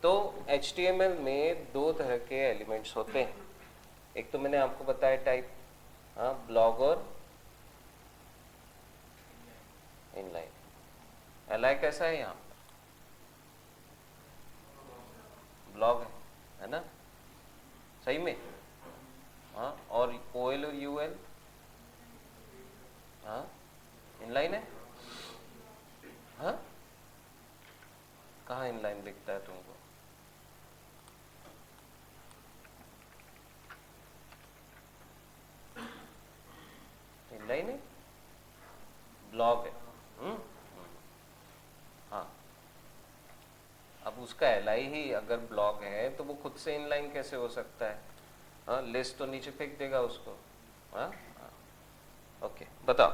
तो HTML में दो तरह के एलिमेंट्स होते हैं। एक तो मैंने आपको बताया टाइप, हाँ, ब्लॉग और इनलाइन। एलाइ कैसा है यहाँ पर? ब्लॉग है ना, सही में? हाँ, और OL और UL, हाँ, इनलाइन है। हाँ, कहाँ इनलाइन दिखता है तुमको? इनलाइन है, ब्लॉग है। हाँ, अब उसका एलाई ही अगर ब्लॉग है तो वो खुद से इनलाइन कैसे हो सकता है? हाँ, लिस्ट तो नीचे फेंक देगा उसको। हाँ, ओके, बताओ।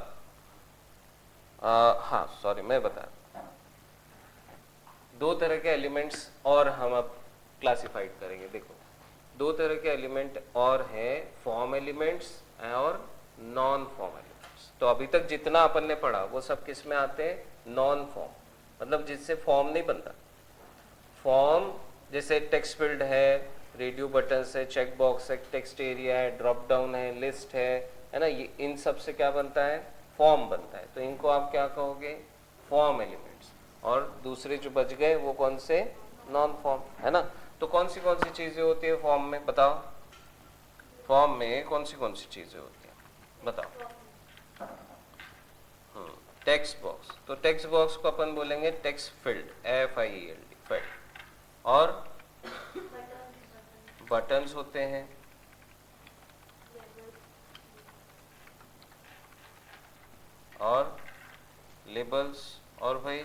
हाँ सॉरी, मैं बता, दो तरह के एलिमेंट्स और हम अब क्लासिफाइड करेंगे। देखो, दो तरह के एलिमेंट और हैं, फॉर्म एलिमेंट्स और नॉन फॉर्म एलिमेंट्स। तो अभी तक जितना अपन ने पढ़ा वो सब किस में आते हैं? नॉन फॉर्म, मतलब जिससे फॉर्म नहीं बनता। फॉर्म जैसे टेक्स्ट फील्ड है, रेडियो बटन्स है, चेक बॉक्स है, टेक्स्ट एरिया है, ड्रॉप डाउन है, लिस्ट है ना, ये इन सब से क्या बनता है? फॉर्म बनता है। तो इनको आप क्या कहोगे? Form elements. और दूसरे जो बच गए वो कौन से? नॉन फॉर्म, है ना। तो कौन सी चीजें होती है फॉर्म में, बताओ? फॉर्म में कौन सी चीजें होती है, बताओ? टेक्स्ट बॉक्स, तो टेक्स्ट बॉक्स को अपन बोलेंगे टेक्स्ट फील्ड, FIELD, फील्ड। और बटन्स होते हैं, और लेबल्स, और भाई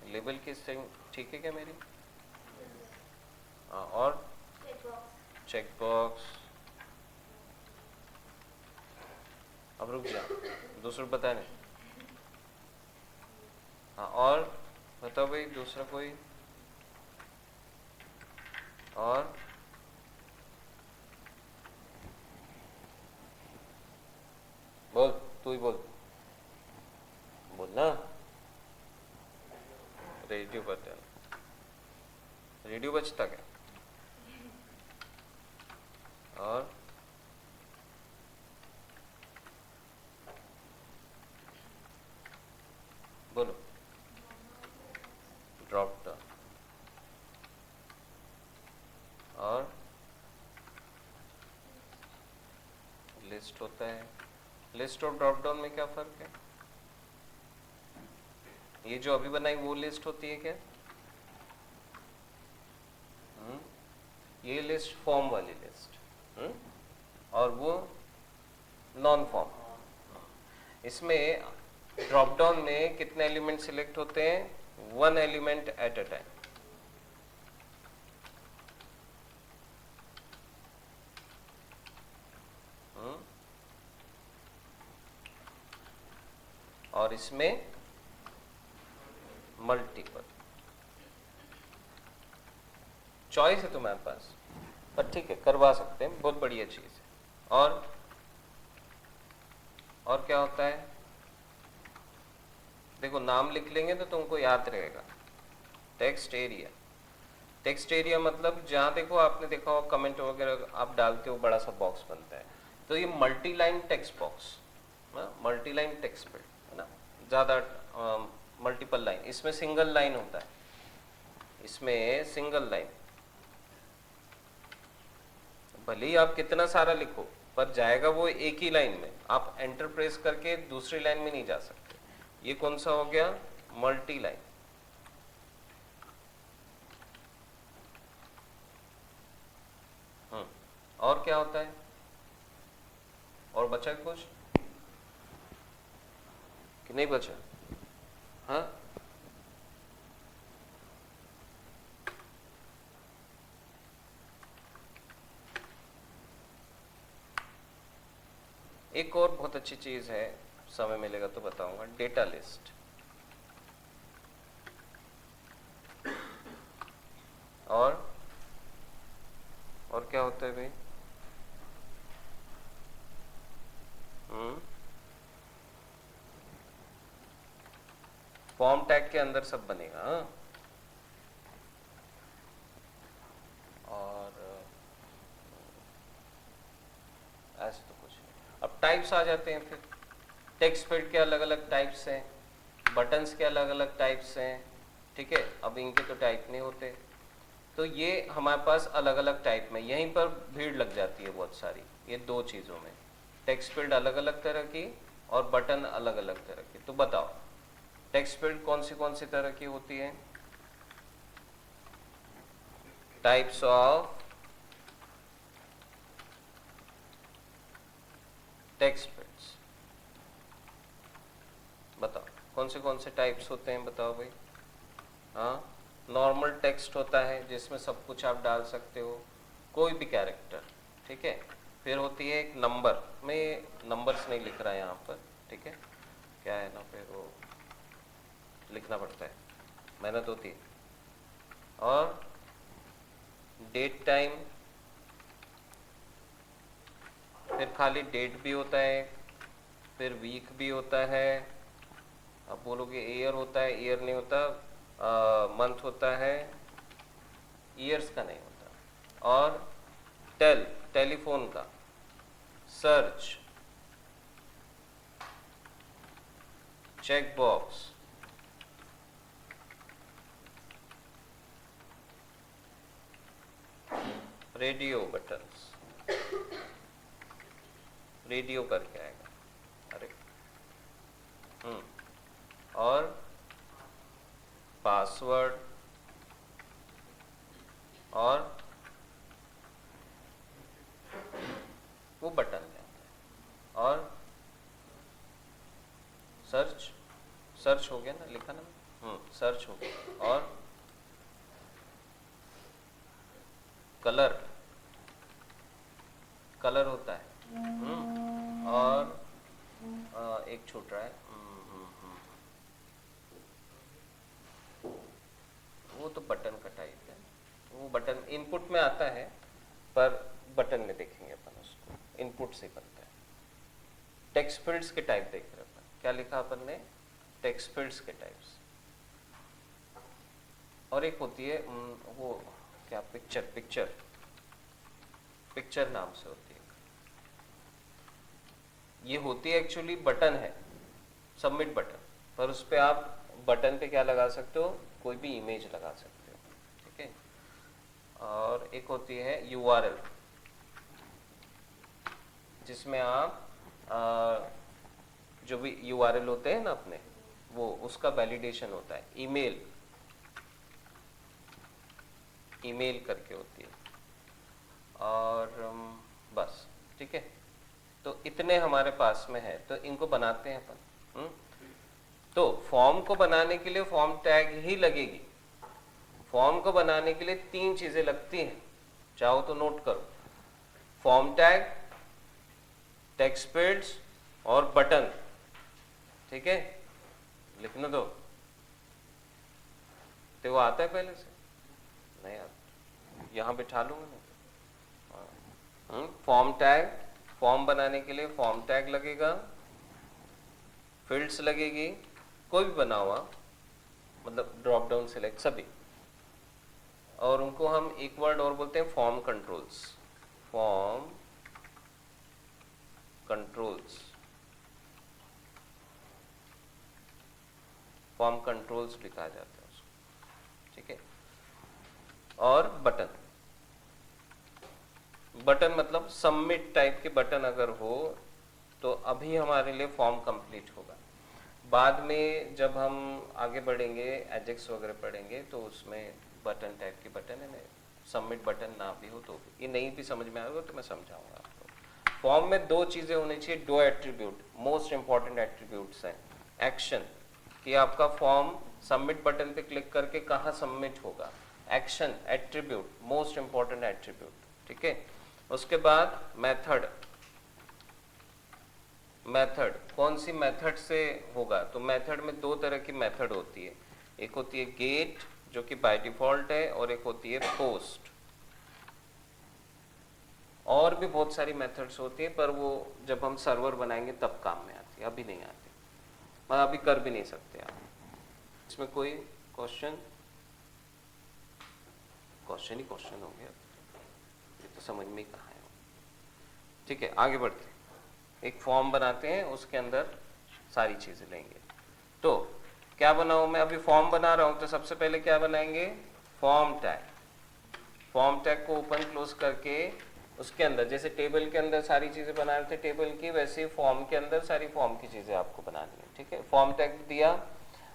लेबल की स्ट्रिंग, ठीक है क्या मेरी? हाँ, और चेक बॉक्स। अब रुक जा, दूसरा बताने। हाँ, और बताओ भाई, दूसरा कोई? और बोल, तू ही बोल, बोलना। रेडियो बटन, रेडियो बजता क्या? और बोलो, ड्रॉप डाउन, और लिस्ट होता है। लिस्ट और ड्रॉप डाउन में क्या फर्क है? ये जो अभी बनाई वो लिस्ट होती है क्या? ये लिस्ट फॉर्म वाली लिस्ट, और वो नॉन फॉर्म। इसमें ड्रॉप डाउन में कितने एलिमेंट सिलेक्ट होते हैं? 1 एलिमेंट एट अ टाइम। और इसमें मल्टीपल। चॉइस है तुम्हारे पास, पर ठीक है, करवा सकते हैं, बहुत बढ़िया चीज है। और क्या होता है? देखो, नाम लिख लेंगे तो तुमको याद रहेगा। टेक्स्ट एरिया, टेक्स्ट एरिया मतलब जहां देखो, आपने देखा हो कमेंट वगैरह आप डालते हो, बड़ा सा बॉक्स बनता है, तो ये multi line text box, multi line text field, है ना, ज्यादा मल्टीपल लाइन। इसमें सिंगल लाइन होता है, इसमें सिंगल लाइन। भले ही आप कितना सारा लिखो, पर जाएगा वो एक ही लाइन में। आप एंटर प्रेस करके दूसरी लाइन में नहीं जा सकते। ये कौन सा हो गया? Multi line. और क्या होता है? और बचा कुछ कि नहीं बचा? हाँ, एक और बहुत अच्छी चीज है, समय मिलेगा तो बताऊंगा, डेटा लिस्ट। और क्या होता है भाई? फॉर्म टैग के अंदर सब बनेगा। हाँ? और ऐसे तो कुछ नहीं। अब टाइप्स आ जाते हैं फिर। टेक्स्ट फील्ड के अलग अलग टाइप्स हैं, बटन्स के अलग अलग टाइप्स हैं, ठीक है। अब इनके तो टाइप नहीं होते, तो ये हमारे पास अलग अलग टाइप में, यहीं पर भीड़ लग जाती है बहुत सारी, ये दो चीज़ों में, टेक्स्ट फील्ड अलग अलग तरह की और बटन अलग अलग तरह की। तो बताओ टेक्स्ट फील्ड कौन सी तरह की होती है? टाइप्स ऑफ टेक्स्ट फील्ड्स, बताओ कौन से टाइप्स होते हैं, बताओ भाई। हाँ, नॉर्मल टेक्स्ट होता है जिसमें सब कुछ आप डाल सकते हो, कोई भी कैरेक्टर, ठीक है। फिर होती है एक नंबर, मैं नंबर्स नहीं लिख रहा यहाँ पर, ठीक है, क्या है ना, फिर वो लिखना पड़ता है, मेहनत होती है। और डेट टाइम, फिर खाली डेट भी होता है, फिर वीक भी होता है। अब बोलोगे ईयर होता है, ईयर नहीं होता, मंथ होता है, ईयर्स का नहीं होता। और टेलीफोन का, search, check box, radio buttons, radio करके आएगा, अरे और पासवर्ड, और वो बटन में आता है। और सर्च हो गया ना, लिखा ना, सर्च हो गया। और कलर होता है, और एक छूट रहा है, वो तो बटन का टाइप है, वो बटन इनपुट में आता है, पर बटन में देखेंगे अपन उसको, इनपुट से बनता है। टेक्स्ट फील्ड्स के टाइप देख रहे अपन, क्या लिखा अपन ने, टेक्स्ट फील्ड्स के टाइप्स। और एक होती है वो क्या, पिक्चर नाम से होती है, ये होती है एक्चुअली बटन है, सबमिट बटन, पर उस पर आप बटन पे क्या लगा सकते हो, कोई भी इमेज लगा सकते हो, ठीक है। और एक होती है URL, जिसमें आप जो भी URL होते हैं ना अपने, वो उसका वैलिडेशन होता है। ईमेल करके होती है। और बस, ठीक है, तो इतने हमारे पास में है, तो इनको बनाते हैं अपन। तो फॉर्म को बनाने के लिए फॉर्म टैग ही लगेगी। फॉर्म को बनाने के लिए 3 चीजें लगती हैं, चाहो तो नोट करो, फॉर्म टैग, टेक्स्ट फील्ड्स और बटन, ठीक है, लिखने दो। तो वो आता है पहले से, नहीं आता, यहां बिठा लूंगा ना। फॉर्म टैग, फॉर्म बनाने के लिए फॉर्म टैग लगेगा, फील्ड्स लगेगी, कोई भी बना हुआ, मतलब ड्रॉप डाउन सिलेक्ट सभी, और उनको हम एक वर्ड और बोलते हैं, फॉर्म कंट्रोल्स। फॉर्म कंट्रोल्स भी कहा जाता है उसको, ठीक है। और बटन मतलब सबमिट टाइप के बटन अगर हो तो अभी हमारे लिए फॉर्म कंप्लीट होगा। बाद में जब हम आगे बढ़ेंगे, एजेक्स वगैरह पढ़ेंगे, तो उसमें बटन टाइप के बटन है ना, सबमिट बटन ना भी हो तो भी, ये नहीं भी समझ में आएगा तो मैं समझाऊंगा आपको। फॉर्म में 2 चीजें होनी चाहिए, 2 एट्रीब्यूट, मोस्ट इंपॉर्टेंट एट्रीब्यूट्स हैं। एक्शन, कि आपका फॉर्म सबमिट बटन पे क्लिक करके कहाँ सबमिट होगा, action attribute, most important attribute, ठीक है। उसके बाद मेथड कौन सी मेथड से होगा, तो मेथड में 2 तरह की मेथड होती है, एक होती है गेट जो कि बाय डिफॉल्ट है, और एक होती है पोस्ट। और भी बहुत सारी मेथड्स होती है, पर वो जब हम सर्वर बनाएंगे तब काम में आती है, अभी नहीं आती, मतलब अभी कर भी नहीं सकते आप। इसमें कोई क्वेश्चन ही क्वेश्चन हो गया, ये तो समझ में ही कहाँ है। ठीक है, आगे बढ़ते हैं। एक फॉर्म बनाते हैं, उसके अंदर सारी चीजें लेंगे। तो क्या बनाऊं मैं? अभी फॉर्म बना रहा हूं, तो सबसे पहले क्या बनाएंगे? Form tag. फॉर्म टैग को ओपन क्लोज करके उसके अंदर, जैसे टेबल के अंदर सारी चीजें बना रहे थे टेबल की, वैसे फॉर्म के अंदर सारी फॉर्म की चीजें आपको बनानी है। ठीक है, फॉर्म टैग दिया।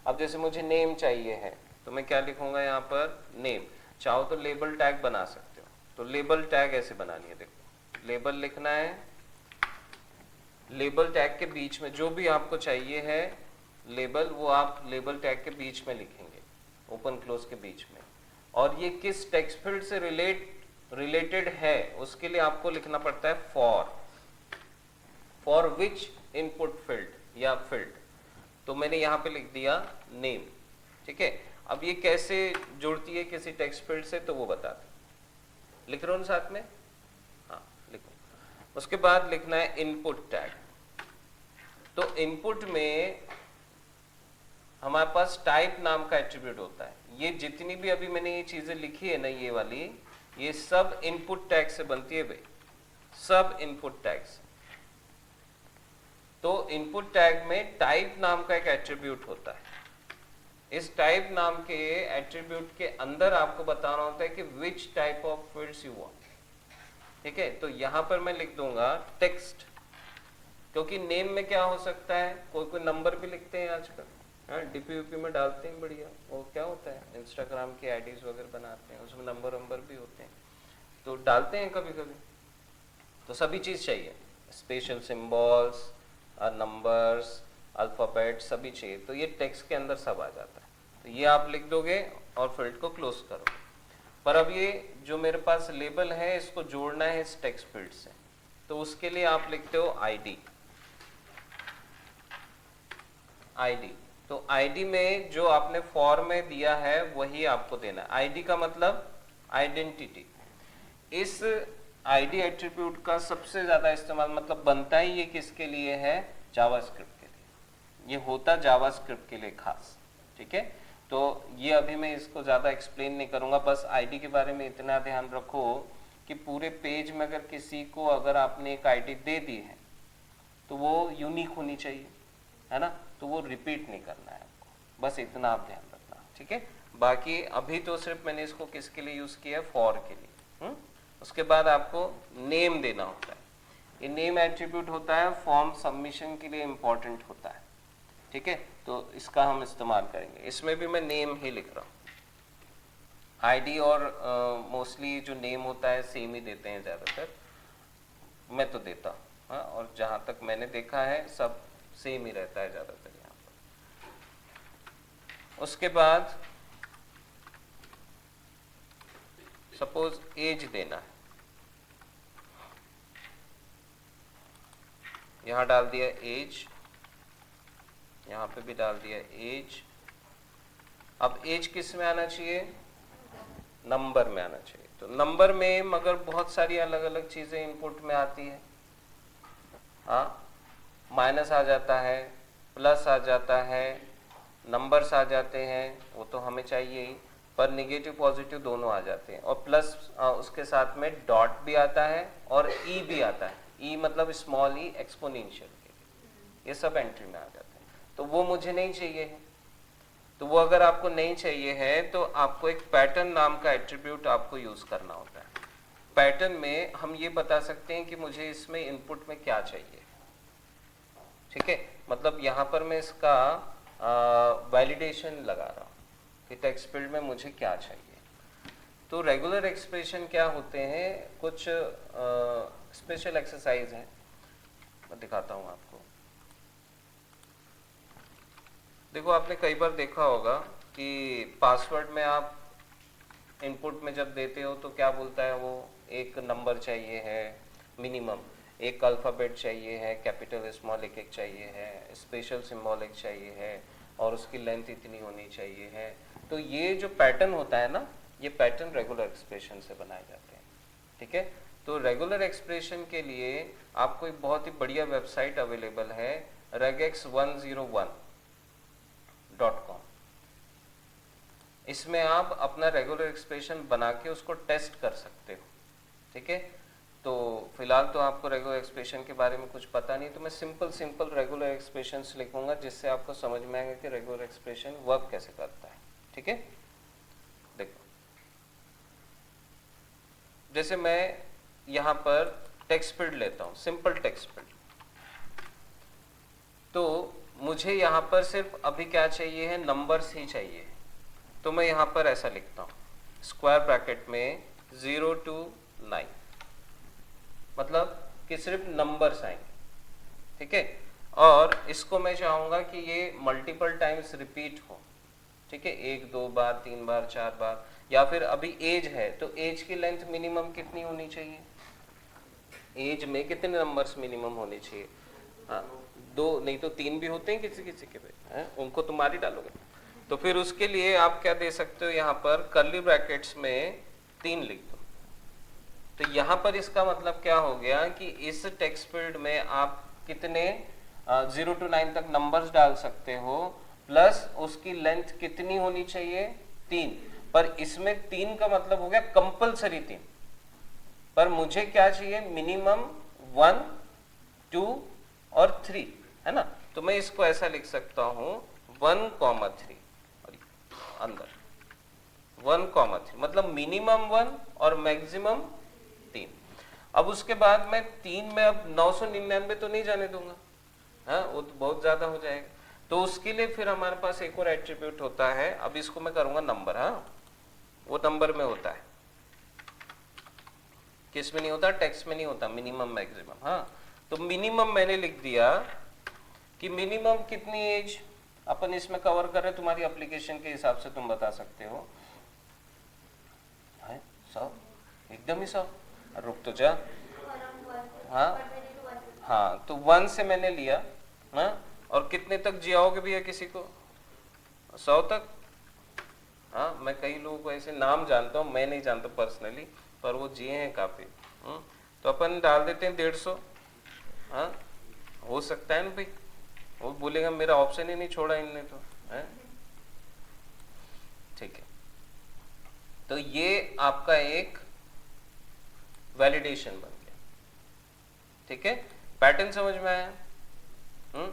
अब जैसे मुझे नेम चाहिए है, तो मैं क्या लिखूंगा यहाँ पर? नेम। चाहो तो लेबल टैग बना सकते हो, तो लेबल टैग ऐसे बनानी है। देखो, लेबल लिखना है, लेबल टैग के बीच में जो भी आपको चाहिए है लेबल, वो आप लेबल टैग के बीच में लिखेंगे, ओपन क्लोज के बीच में। और ये किस टेक्स्ट फील्ड से रिलेटेड है, उसके लिए आपको लिखना पड़ता है फॉर विच इनपुट फील्ड या फील्ड। तो मैंने यहाँ पे लिख दिया नेम। ठीक है, अब ये कैसे जुड़ती है किसी टेक्स्ट फील्ड से, तो वो बताते। लिख रहा हूँ साथ में? हाँ, लिखो। उसके बाद लिखना है इनपुट टैग। तो इनपुट में हमारे पास टाइप नाम का एट्रीब्यूट होता है। ये जितनी भी अभी मैंने ये चीजें लिखी है ना, ये वाली, ये सब इनपुट टैग से बनती है भाई, सब इनपुट टैग से। तो इनपुट टैग में टाइप नाम का एक एट्रीब्यूट होता है। इस टाइप नाम के एट्रीब्यूट के अंदर आपको बताना होता है कि which type of fields you want. ठीक है, तो यहां पर मैं लिख दूंगा टेक्स्ट, क्योंकि नेम में क्या हो सकता है, कोई नंबर भी लिखते हैं आजकल, डीपी वीपी में डालते हैं, बढ़िया। वो क्या होता है, इंस्टाग्राम की आईडीज वगैरह बनाते हैं, उसमें नंबर भी होते हैं, तो डालते हैं कभी कभी। तो सभी चीज चाहिए, स्पेशल सिंबल्स, नंबर्स, अल्फाबेट, सभी चाहिए। तो ये टेक्स्ट के अंदर सब आ जाता है। तो ये आप लिख दोगे और फील्ड को क्लोज करोगे। पर अब ये जो मेरे पास लेबल है, इसको जोड़ना है इस टेक्स्ट फील्ड से, तो उसके लिए आप लिखते हो आईडी। आईडी, तो आईडी में जो आपने फॉर्म में दिया है वही आपको देना है। आईडी का मतलब आइडेंटिटी। इस आईडी एट्रीब्यूट का सबसे ज्यादा इस्तेमाल मतलब बनता ही ये किसके लिए है? जावास्क्रिप्ट के लिए। ये होता जावास्क्रिप्ट के लिए खास। ठीक है, तो ये अभी मैं इसको ज्यादा एक्सप्लेन नहीं करूंगा, बस आईडी के बारे में इतना ध्यान रखो कि पूरे पेज में अगर किसी को अगर आपने एक आईडी दे दी है तो वो यूनिक होनी चाहिए, है ना, तो वो रिपीट नहीं करना है आपको, बस इतना आप ध्यान रखना। ठीक है, बाकी अभी तो सिर्फ मैंने इसको किसके लिए यूज किया है? फॉर के लिए। उसके बाद आपको नेम देना होता है। ये नेम एट्रीब्यूट होता है, फॉर्म सबमिशन के लिए इंपॉर्टेंट होता है। ठीक है, तो इसका हम इस्तेमाल करेंगे। इसमें भी मैं नेम ही लिख रहा हूँ। आईडी और मोस्टली जो नेम होता है सेम ही देते हैं ज्यादातर, मैं तो देता हूँ। हाँ, और जहां तक मैंने देखा है सब सेम ही रहता है ज्यादातर यहाँ पर। उसके बाद सपोज एज देना है, यहां डाल दिया एज, यहां पे भी डाल दिया एज। अब एज किस में आना चाहिए? नंबर में आना चाहिए। तो नंबर में मगर बहुत सारी अलग अलग चीजें इनपुट में आती है। हाँ, माइनस आ जाता है, प्लस आ जाता है, नंबर्स आ जाते हैं, वो तो हमें चाहिए ही, पर निगेटिव पॉजिटिव दोनों आ जाते हैं। और प्लस उसके साथ में डॉट भी आता है और ई भी आता है। ई मतलब स्मॉल ई, एक्सपोनेंशियल के लिए, ये सब एंट्री में आ जाते हैं। तो वो मुझे नहीं चाहिए है। तो वो अगर आपको नहीं चाहिए है तो आपको एक पैटर्न नाम का एट्रीब्यूट आपको यूज करना होता है। पैटर्न में हम ये बता सकते हैं कि मुझे इसमें इनपुट में क्या चाहिए। ठीक है, मतलब यहाँ पर मैं इसका वैलिडेशन लगा रहा हूँ कि टेक्स्ट फील्ड में मुझे क्या चाहिए। तो रेगुलर एक्सप्रेशन क्या होते हैं, कुछ स्पेशल एक्सरसाइज है, मैं दिखाता हूँ आपको। देखो, आपने कई बार देखा होगा कि पासवर्ड में आप इनपुट में जब देते हो तो क्या बोलता है वो, एक नंबर चाहिए है मिनिमम, एक अल्फ़ाबेट चाहिए है, कैपिटल स्मॉल एक एक चाहिए है, स्पेशल सिंबल एक चाहिए है, और उसकी लेंथ इतनी होनी चाहिए है। तो ये जो पैटर्न होता है ना, ये पैटर्न रेगुलर एक्सप्रेशन से बनाए जाते हैं। ठीक है, तो रेगुलर एक्सप्रेशन के लिए आपको एक बहुत ही बढ़िया वेबसाइट अवेलेबल है, regex101.com। इसमें आप अपना रेगुलर एक्सप्रेशन बना के उसको टेस्ट कर सकते हो, ठीक है। तो फिलहाल तो आपको रेगुलर एक्सप्रेशन के बारे में कुछ पता नहीं, तो मैं सिंपल रेगुलर एक्सप्रेशंस लिखूंगा जिससे आपको समझ में आएगा कि रेगुलर एक्सप्रेशन वर्क कैसे करता है, ठीक है। देखो, जैसे मैं यहाँ पर टेक्स्ट फील्ड लेता हूँ, सिंपल टेक्स्ट फील्ड, तो मुझे यहाँ पर सिर्फ अभी क्या चाहिए है, नंबर्स ही चाहिए। तो मैं यहाँ पर ऐसा लिखता हूँ, स्क्वायर ब्रैकेट में 0 to 9, मतलब कि सिर्फ नंबर्स आएंगे, ठीक है। और इसको मैं चाहूंगा कि ये मल्टीपल टाइम्स रिपीट हो, ठीक है, 1 2 बार 3 बार 4 बार। या फिर अभी एज है तो एज की लेंथ मिनिमम कितनी होनी चाहिए, एज में कितने नंबर्स मिनिमम होने चाहिए, हाँ 2 नहीं तो 3 भी होते हैं किसी किसी के पे, उनको तुम मार ही डालोगे। तो फिर उसके लिए आप क्या दे सकते हो, यहाँ पर कर्ली ब्रैकेट्स में 3 लिख दो। तो यहाँ पर इसका मतलब क्या हो गया कि इस टेक्स्ट फील्ड में आप कितने 0 to 9 तक नंबर्स डाल सकते हो, प्लस उसकी लेंथ कितनी होनी चाहिए, 3। पर इसमें 3 का मतलब हो गया कंपलसरी 3, पर मुझे क्या चाहिए, मिनिमम 1 2 और 3, है ना। तो मैं इसको ऐसा लिख सकता हूं 1,3 अंदर 1,3, मतलब मिनिमम 1 और मैक्सिमम 3। अब उसके बाद मैं 3 में अब 999 तो नहीं जाने दूंगा, हाँ वो तो बहुत ज्यादा हो जाएगा। तो उसके लिए फिर हमारे पास एक और एट्रीब्यूट होता है, अब इसको मैं करूंगा नंबर, हाँ वो नंबर में होता है, किस में नहीं होता, टेक्स्ट में नहीं होता, मिनिमम मैक्सिमम। हाँ तो मिनिमम मैंने लिख दिया कि मिनिमम कितनी एज अपन इसमें कवर कर रहे हैं, तुम्हारी एप्लीकेशन के हिसाब से तुम बता सकते हो, 100, एकदम ही 100, रुक तो जा, हाँ हाँ तो 1 से मैंने लिया, हाँ और कितने तक जियाओगे भैया किसी को, 100 तक। हाँ मैं कई लोगों को ऐसे नाम जानता हूँ, मैं नहीं जानता पर्सनली, पर वो जिए हैं काफी। तो अपन डाल देते हैं 150, हाँ हो सकता है ना भाई, वो बोलेगा मेरा ऑप्शन ही नहीं छोड़ा इनने तो, है ठीक है। तो ये आपका एक वैलिडेशन बन गया, ठीक है। पैटर्न समझ में आया,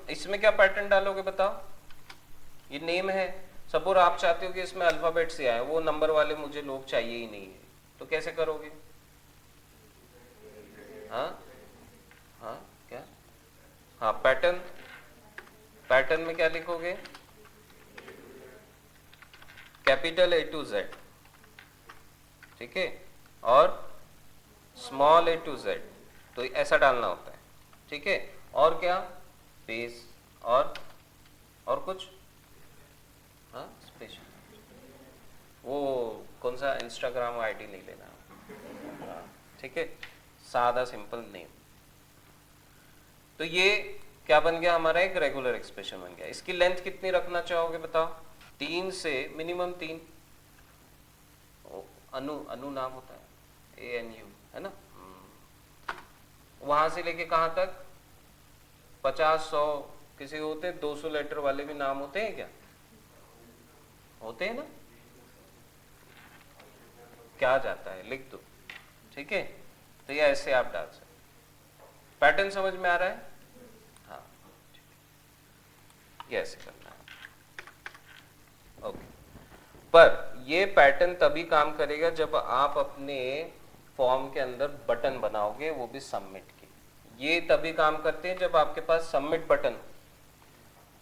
इसमें क्या पैटर्न डालोगे बताओ, ये नेम है, सपोज आप चाहते हो कि इसमें अल्फाबेट से आए, वो नंबर वाले मुझे लोग चाहिए ही नहीं है, तो कैसे करोगे, हाँ हाँ क्या, हाँ पैटर्न, पैटर्न में क्या लिखोगे, कैपिटल A to Z, ठीक है, और स्मॉल a to Z, तो ऐसा डालना होता है, ठीक है। और क्या, स्पेस, और कुछ, हाँ स्पेशल, वो कौन सा इंस्टाग्राम आईडी नहीं लेना, हाँ ठीक है, सादा सिंपल नेम। तो ये क्या बन गया, हमारा एक रेगुलर एक्सप्रेशन बन गया। इसकी लेंथ कितनी रखना चाहोगे बताओ, 3 से मिनिमम 3, अनु नाम होता है, ANU है ना, वहां से लेके कहां तक, 50 100, किसी होते 200 लेटर वाले भी नाम होते हैं क्या, होते हैं ना, क्या जाता है लिख दो, ठीक है। तो ये ऐसे आप डाल सकते, पैटर्न समझ में आ रहा है, हाँ ये ऐसे करना है, ओके। पर ये पैटर्न तभी काम करेगा जब आप अपने फॉर्म के अंदर बटन बनाओगे, वो भी सबमिट के। ये तभी काम करते हैं जब आपके पास सबमिट बटन।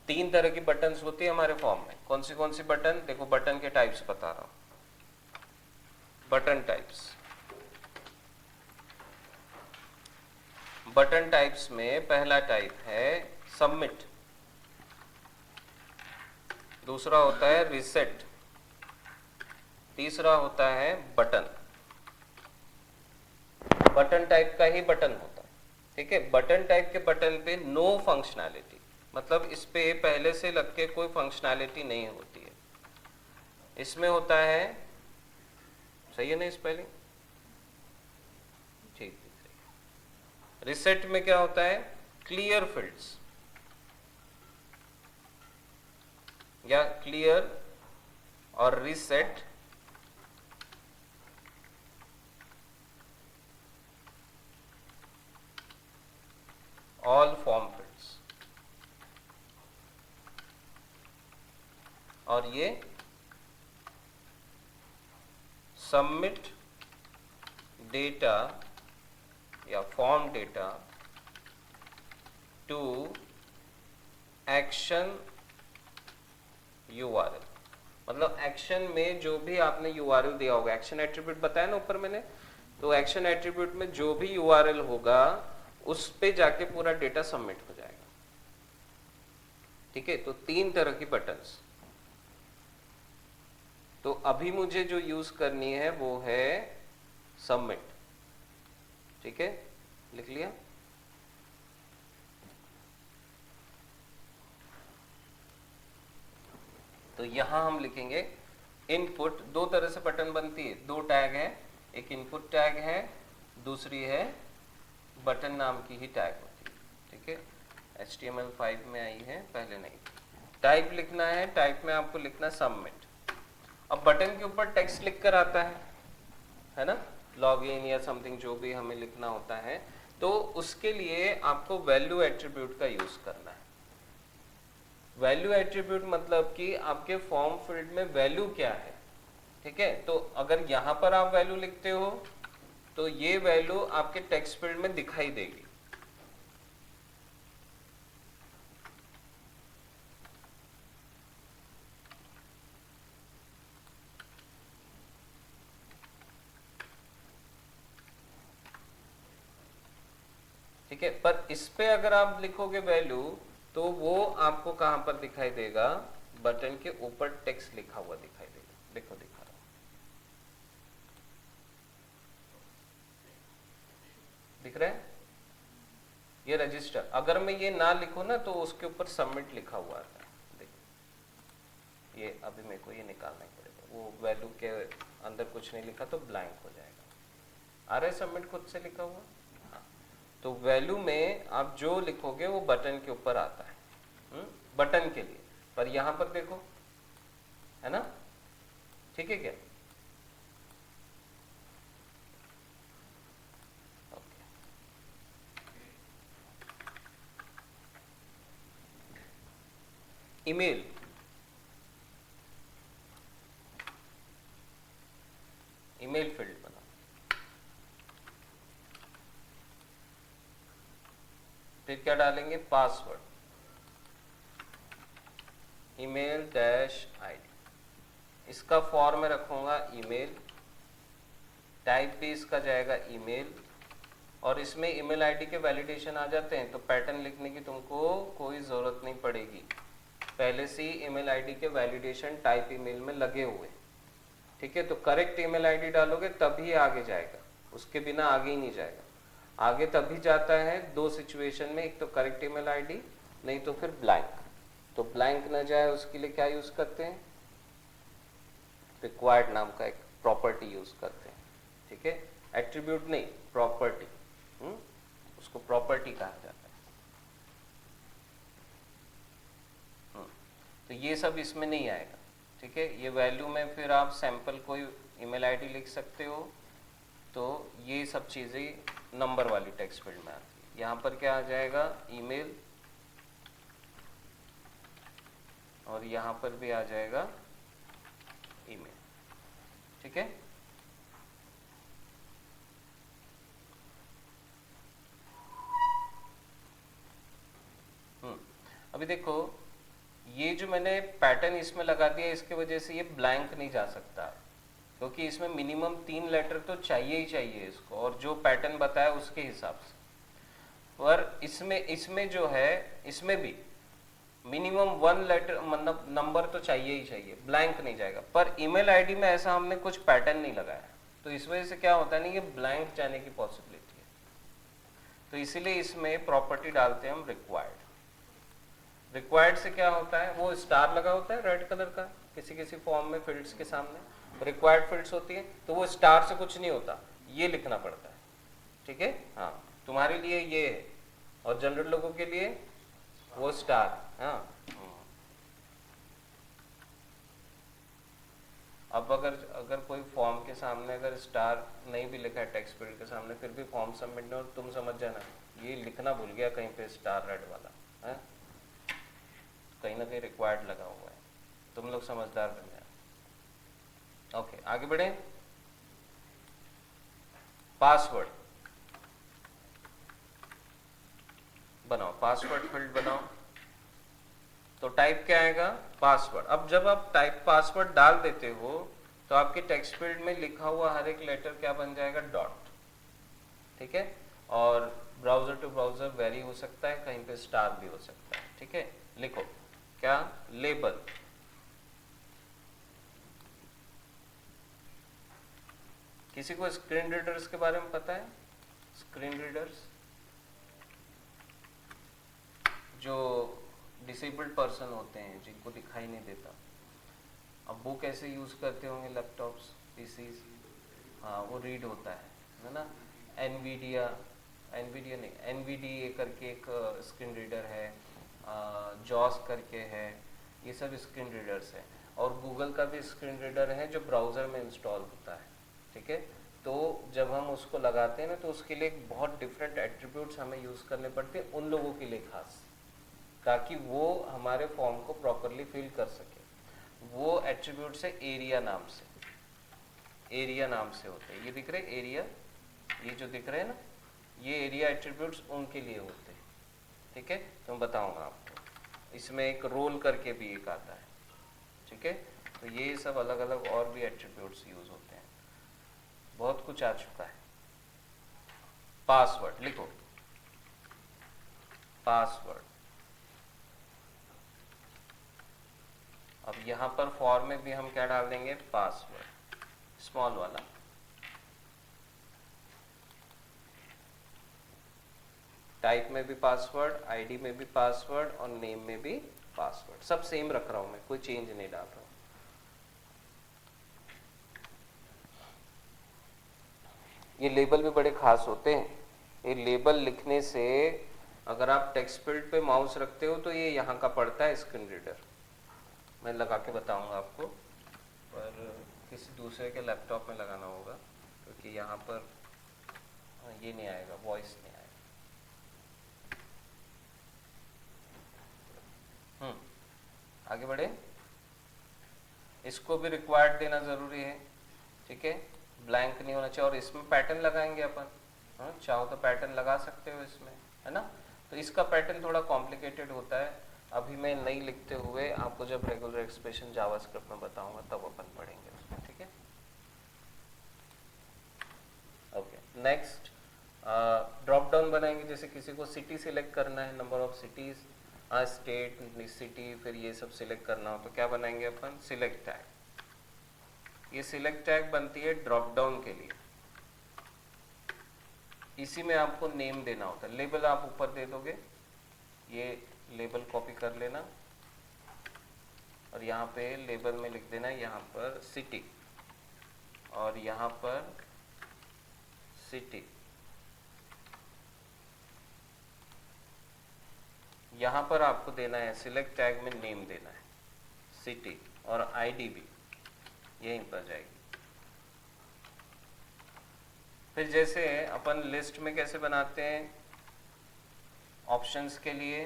3 तरह की बटन्स होती है हमारे फॉर्म में, कौन सी बटन, देखो बटन के टाइप्स बता रहा हूं, बटन टाइप्स, बटन टाइप्स में पहला टाइप है सबमिट, दूसरा होता है रिसेट, तीसरा होता है बटन। बटन टाइप का ही बटन होता है, ठीक है। बटन टाइप के बटन पे नो फंक्शनैलिटी, मतलब इस पे पहले से लग के कोई फंक्शनैलिटी नहीं होती है। इसमें होता है, सही है ना स्पेलिंग, ठीक है। रिसेट में क्या होता है, क्लियर फील्ड्स या क्लियर और रीसेट ऑल फॉर्म फील्ड्स, और ये सबमिट डेटा या form data to action URL, मतलब एक्शन में जो भी आपने URL दिया होगा, एक्शन एट्रीब्यूट बताया ना ऊपर मैंने, तो एक्शन एट्रीब्यूट में जो भी URL होगा उस पे जाके पूरा डेटा सबमिट हो जाएगा। ठीक है, तो 3 तरह की बटन्स। तो अभी मुझे जो यूज करनी है वो है सबमिट। ठीक है, लिख लिया। तो यहां हम लिखेंगे इनपुट। 2 तरह से बटन बनती है, 2 टैग है, एक इनपुट टैग है, दूसरी है बटन नाम की ही टैग होती है। ठीक है, HTML5 में आई है, पहले नहीं। टाइप लिखना है, टाइप में आपको लिखना सबमिट। अब बटन के ऊपर टेक्स्ट लिख कर आता है ना, लॉगिन या समथिंग जो भी हमें लिखना होता है, तो उसके लिए आपको वैल्यू एट्रीब्यूट का यूज करना है। वैल्यू एट्रीब्यूट मतलब कि आपके फॉर्म फील्ड में वैल्यू क्या है। ठीक है, तो अगर यहां पर आप वैल्यू लिखते हो तो ये वैल्यू आपके टेक्स्ट फील्ड में दिखाई देगी। ठीक है, पर इस पे अगर आप लिखोगे वैल्यू तो वो आपको कहां पर दिखाई देगा, बटन के ऊपर टेक्स्ट लिखा हुआ दिखाई देगा। देखो दिखा रहा हूं, दिख रहा है ये रजिस्टर। अगर मैं ये ना लिखूं ना तो उसके ऊपर सबमिट लिखा हुआ आता है। देखो ये अभी मेरे को ये निकालना ही पड़ेगा, वो वैल्यू के अंदर कुछ नहीं लिखा तो ब्लैंक हो जाएगा। आ रहा है सबमिट खुद से लिखा हुआ। तो वैल्यू में आप जो लिखोगे वो बटन के ऊपर आता है, बटन के लिए। पर यहां पर देखो, है ना, ठीक है क्या? ओके, ईमेल, ईमेल फील्ड बना, फिर क्या डालेंगे, पासवर्ड, ईमेल डैश आईडी। इसका फॉर्म में रखूंगा ईमेल, टाइप भी इसका जाएगा ईमेल, और इसमें ईमेल आईडी के वैलिडेशन आ जाते हैं, तो पैटर्न लिखने की तुमको कोई जरूरत नहीं पड़ेगी, पहले से ही ईमेल आईडी के वैलिडेशन टाइप ईमेल में लगे हुए। ठीक है, तो करेक्ट ईमेल आईडी डालोगे तभी आगे जाएगा, उसके बिना आगे ही नहीं जाएगा। आगे तभी जाता है 2 सिचुएशन में, एक तो करेक्ट ईमेल आईडी, नहीं तो फिर ब्लैंक। तो ब्लैंक ना जाए उसके लिए क्या यूज करते हैं, रिक्वायर्ड नाम का एक प्रॉपर्टी यूज करते हैं। ठीक है, एट्रीब्यूट नहीं, प्रॉपर्टी, उसको प्रॉपर्टी कहा जाता है। तो ये सब इसमें नहीं आएगा। ठीक है, ये वैल्यू में फिर आप सैंपल कोई ईमेल आईडी लिख सकते हो, तो ये सब चीजें नंबर वाली टेक्स्ट फील्ड में आती है। यहाँ पर क्या आ जाएगा, ईमेल, और यहाँ पर भी आ जाएगा ईमेल। ठीक है, अभी देखो ये जो मैंने पैटर्न इसमें लगा दिया, इसके वजह से ये ब्लैंक नहीं जा सकता, क्योंकि इसमें मिनिमम 3 लेटर तो चाहिए ही चाहिए इसको, और जो पैटर्न बताया उसके हिसाब से। पर इसमें जो है, इसमें भी मिनिमम 1 लेटर मतलब नंबर तो चाहिए ही चाहिए, ब्लैंक नहीं जाएगा। पर ईमेल आईडी में ऐसा हमने कुछ पैटर्न नहीं लगाया, तो इस वजह से क्या होता है ना, ये ब्लैंक जाने की पॉसिबिलिटी है। तो इसीलिए इसमें प्रॉपर्टी डालते हैं हम रिक्वायर्ड। रिक्वायर्ड से क्या होता है, वो स्टार लगा होता है रेड कलर का किसी किसी फॉर्म में फील्ड्स के सामने, रिक्वायर्ड फील्ड्स होती है, तो वो स्टार से कुछ नहीं होता, ये लिखना पड़ता है। ठीक है, हाँ, तुम्हारे लिए ये है, और जनरल लोगों के लिए वो स्टार। हाँ, अब अगर अगर कोई फॉर्म के सामने अगर स्टार नहीं भी लिखा है टेक्स्ट फील्ड के सामने, फिर भी फॉर्म सबमिट नहीं, और तुम समझ जाना ये लिखना भूल गया कहीं पे स्टार रेड वाला है, कहीं ना कहीं रिक्वायर्ड लगा हुआ है, तुम लोग समझदार बन जाए। ओके, आगे बढ़े। पासवर्ड बनाओ, पासवर्ड फील्ड बनाओ। तो टाइप क्या आएगा? पासवर्ड। अब जब आप टाइप पासवर्ड डाल देते हो तो आपके टेक्स्ट फील्ड में लिखा हुआ हर एक लेटर क्या बन जाएगा? डॉट। ठीक है, और ब्राउजर टू ब्राउजर वेरी हो सकता है, कहीं पे स्टार भी हो सकता है। ठीक है, लिखो क्या? लेबल। किसी को स्क्रीन रीडर्स के बारे में पता है? स्क्रीन रीडर्स जो डिसेबल्ड पर्सन होते हैं, जिनको दिखाई नहीं देता, अब वो कैसे यूज करते होंगे? लैपटॉप्स, पीसीज, हाँ वो रीड होता है ना। एनवीडिया नहीं, एनवीडीए करके एक स्क्रीन रीडर है, जॉस करके है, ये सब स्क्रीन रीडर्स हैं। और गूगल का भी स्क्रीन रीडर है जो ब्राउज़र में इंस्टॉल होता है। ठीक है, तो जब हम उसको लगाते हैं ना, तो उसके लिए बहुत डिफरेंट एट्रीब्यूट्स हमें यूज़ करने पड़ते हैं, उन लोगों के लिए खास, ताकि वो हमारे फॉर्म को प्रॉपरली फिल कर सके। वो एट्रीब्यूट्स है एरिया नाम से, एरिया नाम से होते हैं। ये दिख रहे एरिया, ये जो दिख रहे हैं ना, ये एरिया एट्रीब्यूट्स उनके लिए होते हैं। ठीक है, तो मैं बताऊंगा आपको। इसमें एक रोल करके भी एक आता है। ठीक है, तो ये सब अलग अलग और भी एट्रीब्यूट्स यूज होते हैं, बहुत कुछ आ चुका है। पासवर्ड लिखो, पासवर्ड। अब यहाँ पर फॉर में भी हम क्या डाल देंगे? पासवर्ड, स्मॉल वाला। टाइप में भी पासवर्ड, आईडी में भी पासवर्ड, और नेम में भी पासवर्ड। सब सेम रख रहा हूं मैं, कोई चेंज नहीं डाल रहा हूं। ये लेबल भी बड़े खास होते हैं। ये लेबल लिखने से अगर आप टेक्स्ट फील्ड पे माउस रखते हो तो ये यहाँ का पड़ता है स्क्रीन रीडर। मैं लगा के बताऊंगा आपको, पर किसी दूसरे के लैपटॉप में लगाना होगा, क्योंकि यहाँ पर ये नहीं आएगा, वॉइस नहीं आएगा। आगे बढ़े। इसको भी रिक्वायर्ड देना जरूरी है। ठीक है, ब्लैंक नहीं होना चाहिए। और इसमें पैटर्न लगाएंगे अपन, चाहो तो पैटर्न लगा सकते हो इसमें, है ना। तो इसका पैटर्न थोड़ा कॉम्प्लिकेटेड होता है, अभी मैं नहीं लिखते हुए आपको जब रेगुलर एक्सप्रेशन जावास्क्रिप्ट में बताऊंगा तब अपन पढ़ेंगे उसमें। ठीक है, ओके। नेक्स्ट, ड्रॉप डाउन बनाएंगे। जैसे किसी को सिटी सिलेक्ट करना है, number of cities, state, city, फिर ये सब सिलेक्ट करना हो तो क्या बनाएंगे अपन? Select tag. ये सिलेक्ट टैग बनती है ड्रॉप डाउन के लिए। इसी में आपको नेम देना होता है। लेबल आप ऊपर दे दोगे, ये लेबल कॉपी कर लेना, और यहाँ पे लेबल में लिख देना यहाँ पर सिटी, और यहाँ पर सिटी। यहाँ पर आपको देना है, सिलेक्ट टैग में नेम देना है सिटी, और आईडी भी यहीं पर जाएगी। फिर जैसे अपन लिस्ट में कैसे बनाते हैं, ऑप्शंस के लिए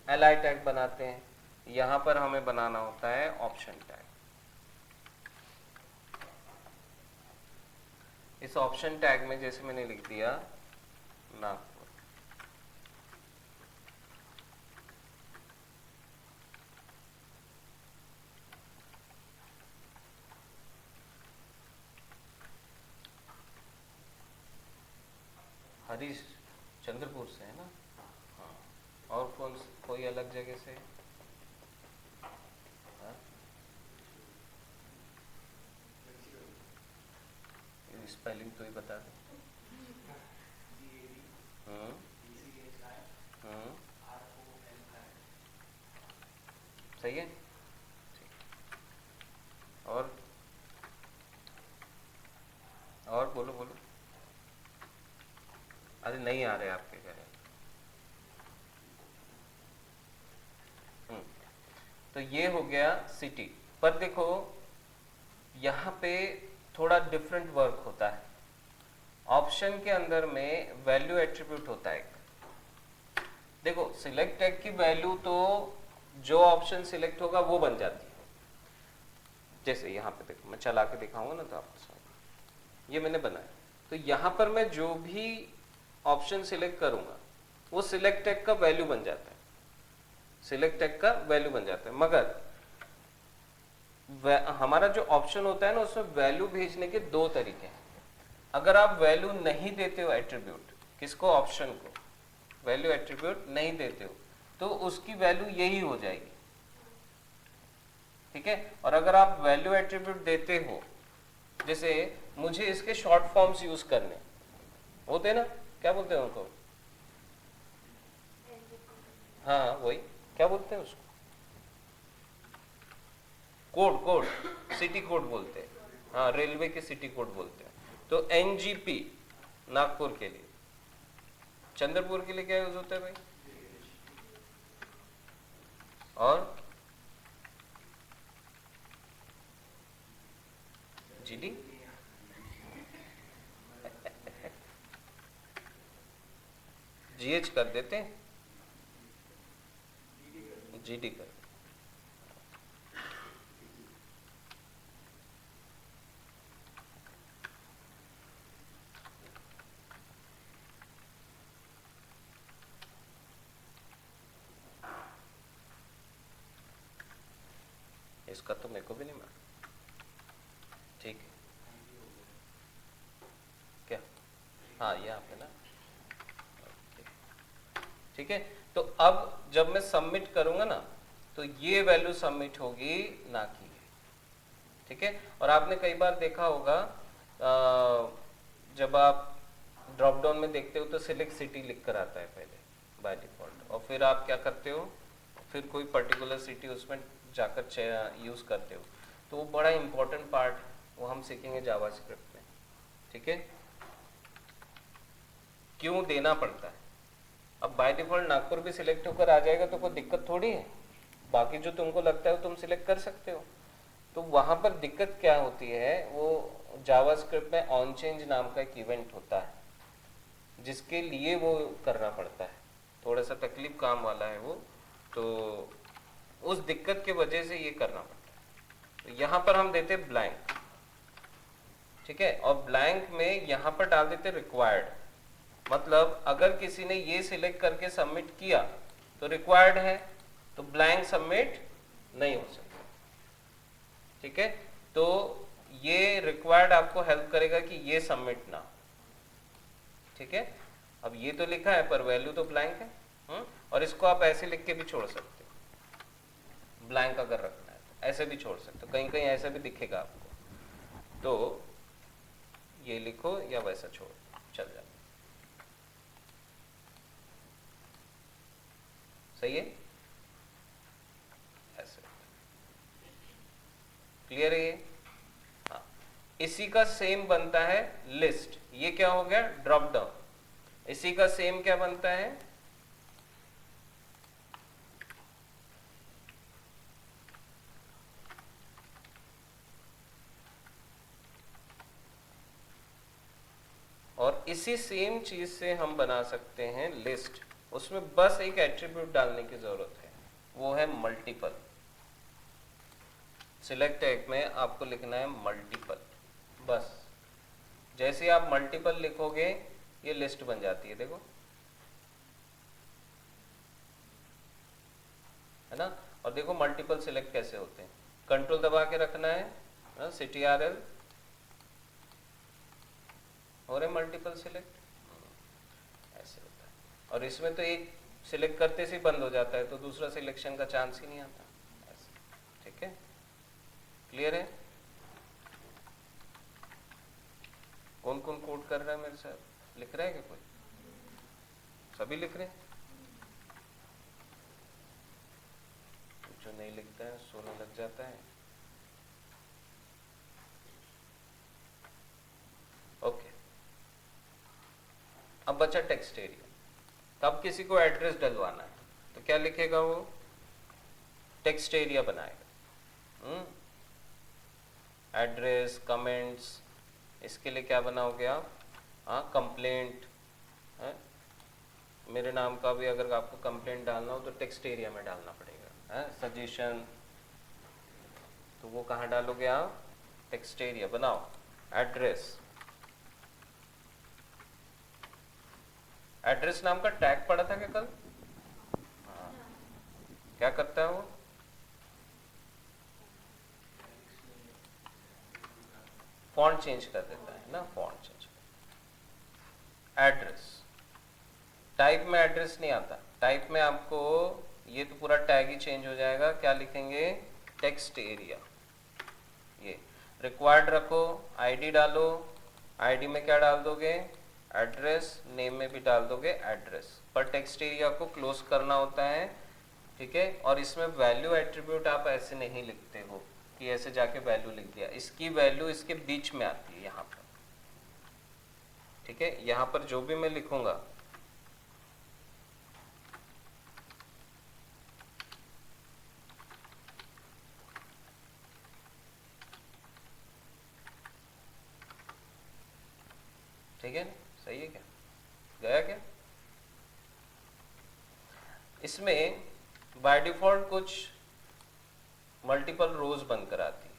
एलआई टैग बनाते हैं, यहाँ पर हमें बनाना होता है ऑप्शन टैग। इस ऑप्शन टैग में जैसे मैंने लिख दिया नागपुर, हरीश चंद्रपुर से है ना, हाँ। और कोई अलग जगह से? हाँ? स्पेलिंग तो ही बता दो। सही है। और बोलो बोलो। अरे नहीं आ रहे आपके घर। तो ये हो गया सिटी। पर देखो यहाँ पे थोड़ा डिफरेंट वर्क होता है। ऑप्शन के अंदर में वैल्यू एट्रीब्यूट होता है। देखो सिलेक्ट टैग की वैल्यू तो जो ऑप्शन सिलेक्ट होगा वो बन जाती है। जैसे यहाँ पे देखो मैं चला के दिखाऊंगा ना तो आपको समझ, ये मैंने बनाया, तो यहाँ पर मैं जो भी ऑप्शन सिलेक्ट करूंगा वो सिलेक्ट टैग का वैल्यू बन जाता है, सिलेक्ट टैग का वैल्यू बन जाता है। मगर हमारा जो ऑप्शन होता है ना उसमें वैल्यू भेजने के दो तरीके हैं। अगर आप वैल्यू नहीं देते हो एट्रीब्यूट, किसको, ऑप्शन को वैल्यू एट्रीब्यूट नहीं देते हो तो उसकी वैल्यू यही हो जाएगी, ठीक है। और अगर आप वैल्यू एट्रीब्यूट देते हो, जैसे मुझे इसके शॉर्ट फॉर्म्स यूज करने होते हैं ना, क्या बोलते हैं उनको, हाँ वही, क्या बोलते हैं उसको, कोड सिटी कोड बोलते हैं, हाँ रेलवे के सिटी कोड बोलते हैं। तो एनजीपी नागपुर के लिए, चंद्रपुर के लिए क्या यूज होता है भाई, और जीडी जीएच कर देते हैं, जीडी कर, इसका तो मेरे को भी नहीं मालूम, ठीक है क्या, हाँ यहाँ पे ना, ठीक है। तो अब जब मैं सबमिट करूंगा ना तो ये वैल्यू सबमिट होगी ना कि, ठीक है। और आपने कई बार देखा होगा जब आप ड्रॉप डाउन में देखते हो तो सिलेक्ट सिटी लिख कर आता है पहले बाय डिफॉल्ट, और फिर आप क्या करते हो, फिर कोई पर्टिकुलर सिटी उसमें जाकर यूज करते हो। तो वो बड़ा इंपॉर्टेंट पार्ट, वो हम सीखेंगे जावास्क्रिप्ट में, ठीक है, क्यों देना पड़ता है। अब बाय डिफॉल्ट नागपुर भी सिलेक्ट होकर आ जाएगा तो कोई दिक्कत थोड़ी है, बाकी जो तुमको लगता है तुम सिलेक्ट कर सकते हो। तो वहां पर दिक्कत क्या होती है, वो जावास्क्रिप्ट में ऑन चेंज नाम का एक इवेंट होता है जिसके लिए वो करना पड़ता है, थोड़ा सा तकलीफ काम वाला है वो, तो उस दिक्कत के वजह से ये करना पड़ता है। तो यहाँ पर हम देते ब्लैंक, ठीक है, और ब्लैंक में यहाँ पर डाल देते रिक्वायर्ड, मतलब अगर किसी ने ये सिलेक्ट करके सबमिट किया तो रिक्वायर्ड है, तो ब्लैंक सबमिट नहीं हो सकता, ठीक है। तो ये रिक्वायर्ड आपको हेल्प करेगा कि ये सबमिट ना, ठीक है। अब ये तो लिखा है पर वैल्यू तो ब्लैंक है, और इसको आप ऐसे लिख के भी छोड़ सकते हो, ब्लैंक अगर रखना है तो ऐसे भी छोड़ सकते हो, कहीं कहीं ऐसा भी दिखेगा आपको, तो ये लिखो या वैसा छोड़, चल जाए, सही है, ऐसे, क्लियर है ये, हाँ। इसी का सेम बनता है लिस्ट, ये क्या हो गया ड्रॉप डाउन, इसी का सेम क्या बनता है, और इसी सेम चीज से हम बना सकते हैं लिस्ट, उसमें बस एक एट्रीब्यूट डालने की जरूरत है, वो है मल्टीपल। सिलेक्ट टैग में आपको लिखना है मल्टीपल, बस जैसे आप मल्टीपल लिखोगे ये लिस्ट बन जाती है, देखो, है ना। और देखो मल्टीपल सिलेक्ट कैसे होते हैं, कंट्रोल दबा के रखना है, CTRL, और मल्टीपल सिलेक्ट ऐसे होता है, और इसमें तो एक सिलेक्ट करते से बंद हो जाता है, तो दूसरा सिलेक्शन का चांस ही नहीं आता ऐसे, ठीक है, क्लियर है। कौन कौन कोड कर रहा है मेरे साथ, लिख रहा है क्या कोई, सभी लिख रहे हैं, जो नहीं लिखता है सोने लग जाता है, ओके। अब बचा टेक्स्ट एरिया, तब किसी को एड्रेस डलवाना है तो क्या लिखेगा वो, टेक्स्ट एरिया बनाएगा, एड्रेस, कमेंट्स, इसके लिए क्या बनाओगे आप? हाँ, कंप्लेंट है। मेरे नाम का भी अगर आपको कंप्लेंट डालना हो तो टेक्स्ट एरिया में डालना पड़ेगा है। सजेशन, तो वो कहाँ डालोगे आप? टेक्स्ट एरिया बनाओ। एड्रेस, एड्रेस नाम का टैग पड़ा था क्या कल? हाँ, क्या करता है वो? फॉन्ट चेंज कर देता है ना, फॉन्ट चेंज कर। एड्रेस, टाइप में एड्रेस नहीं आता, टाइप में आपको ये तो पूरा टैग ही चेंज हो जाएगा। क्या लिखेंगे? Text area. ये रिक्वायर्ड रखो, आईडी डालो, आईडी में क्या डाल दोगे? एड्रेस, नेम में भी डाल दोगे एड्रेस, पर टेक्स्ट एरिया को क्लोज करना होता है, ठीक है। और इसमें वैल्यू एट्रीब्यूट आप ऐसे नहीं लिखते हो कि ऐसे जाके वैल्यू लिख दिया, इसकी वैल्यू इसके बीच में आती है यहाँ पर, ठीक है। यहाँ पर जो भी मैं लिखूंगा ठीक है ना, सही है क्या? गया क्या? इसमें बाय डिफॉल्ट कुछ मल्टीपल रोज बनकर आती है।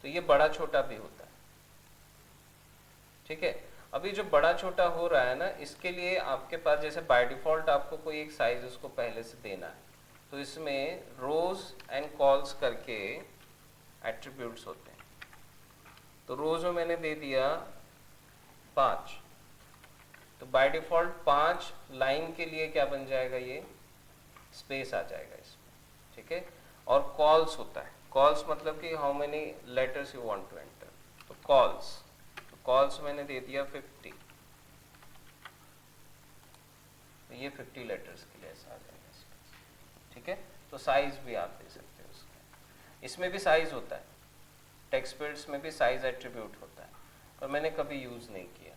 तो ये बड़ा छोटा भी होता है, ठीक है। अभी जो बड़ा छोटा हो रहा है ना, इसके लिए आपके पास जैसे बाय डिफॉल्ट आपको कोई एक साइज उसको पहले से देना है, तो इसमें रोज एंड कॉल्स करके एट्रीब्यूट्स होते हैं। तो रोज में मैंने दे दिया 5, तो बाय डिफॉल्ट 5 लाइन के लिए क्या बन जाएगा? ये स्पेस आ जाएगा इसमें, ठीक है। और कॉल्स होता है, कॉल्स मतलब कि how many letters you want to enter, तो कॉल्स, तो कॉल्स मैंने दे दिया 50, तो ये 50 लेटर्स के लिए ऐसा आ जाएगा स्पेस, ठीक है। तो साइज भी आप दे सकते हो उसका, इसमें भी साइज होता है, टेक्स्ट फील्ड्स में भी साइज एट्रीब्यूट होता है, पर मैंने कभी यूज नहीं किया,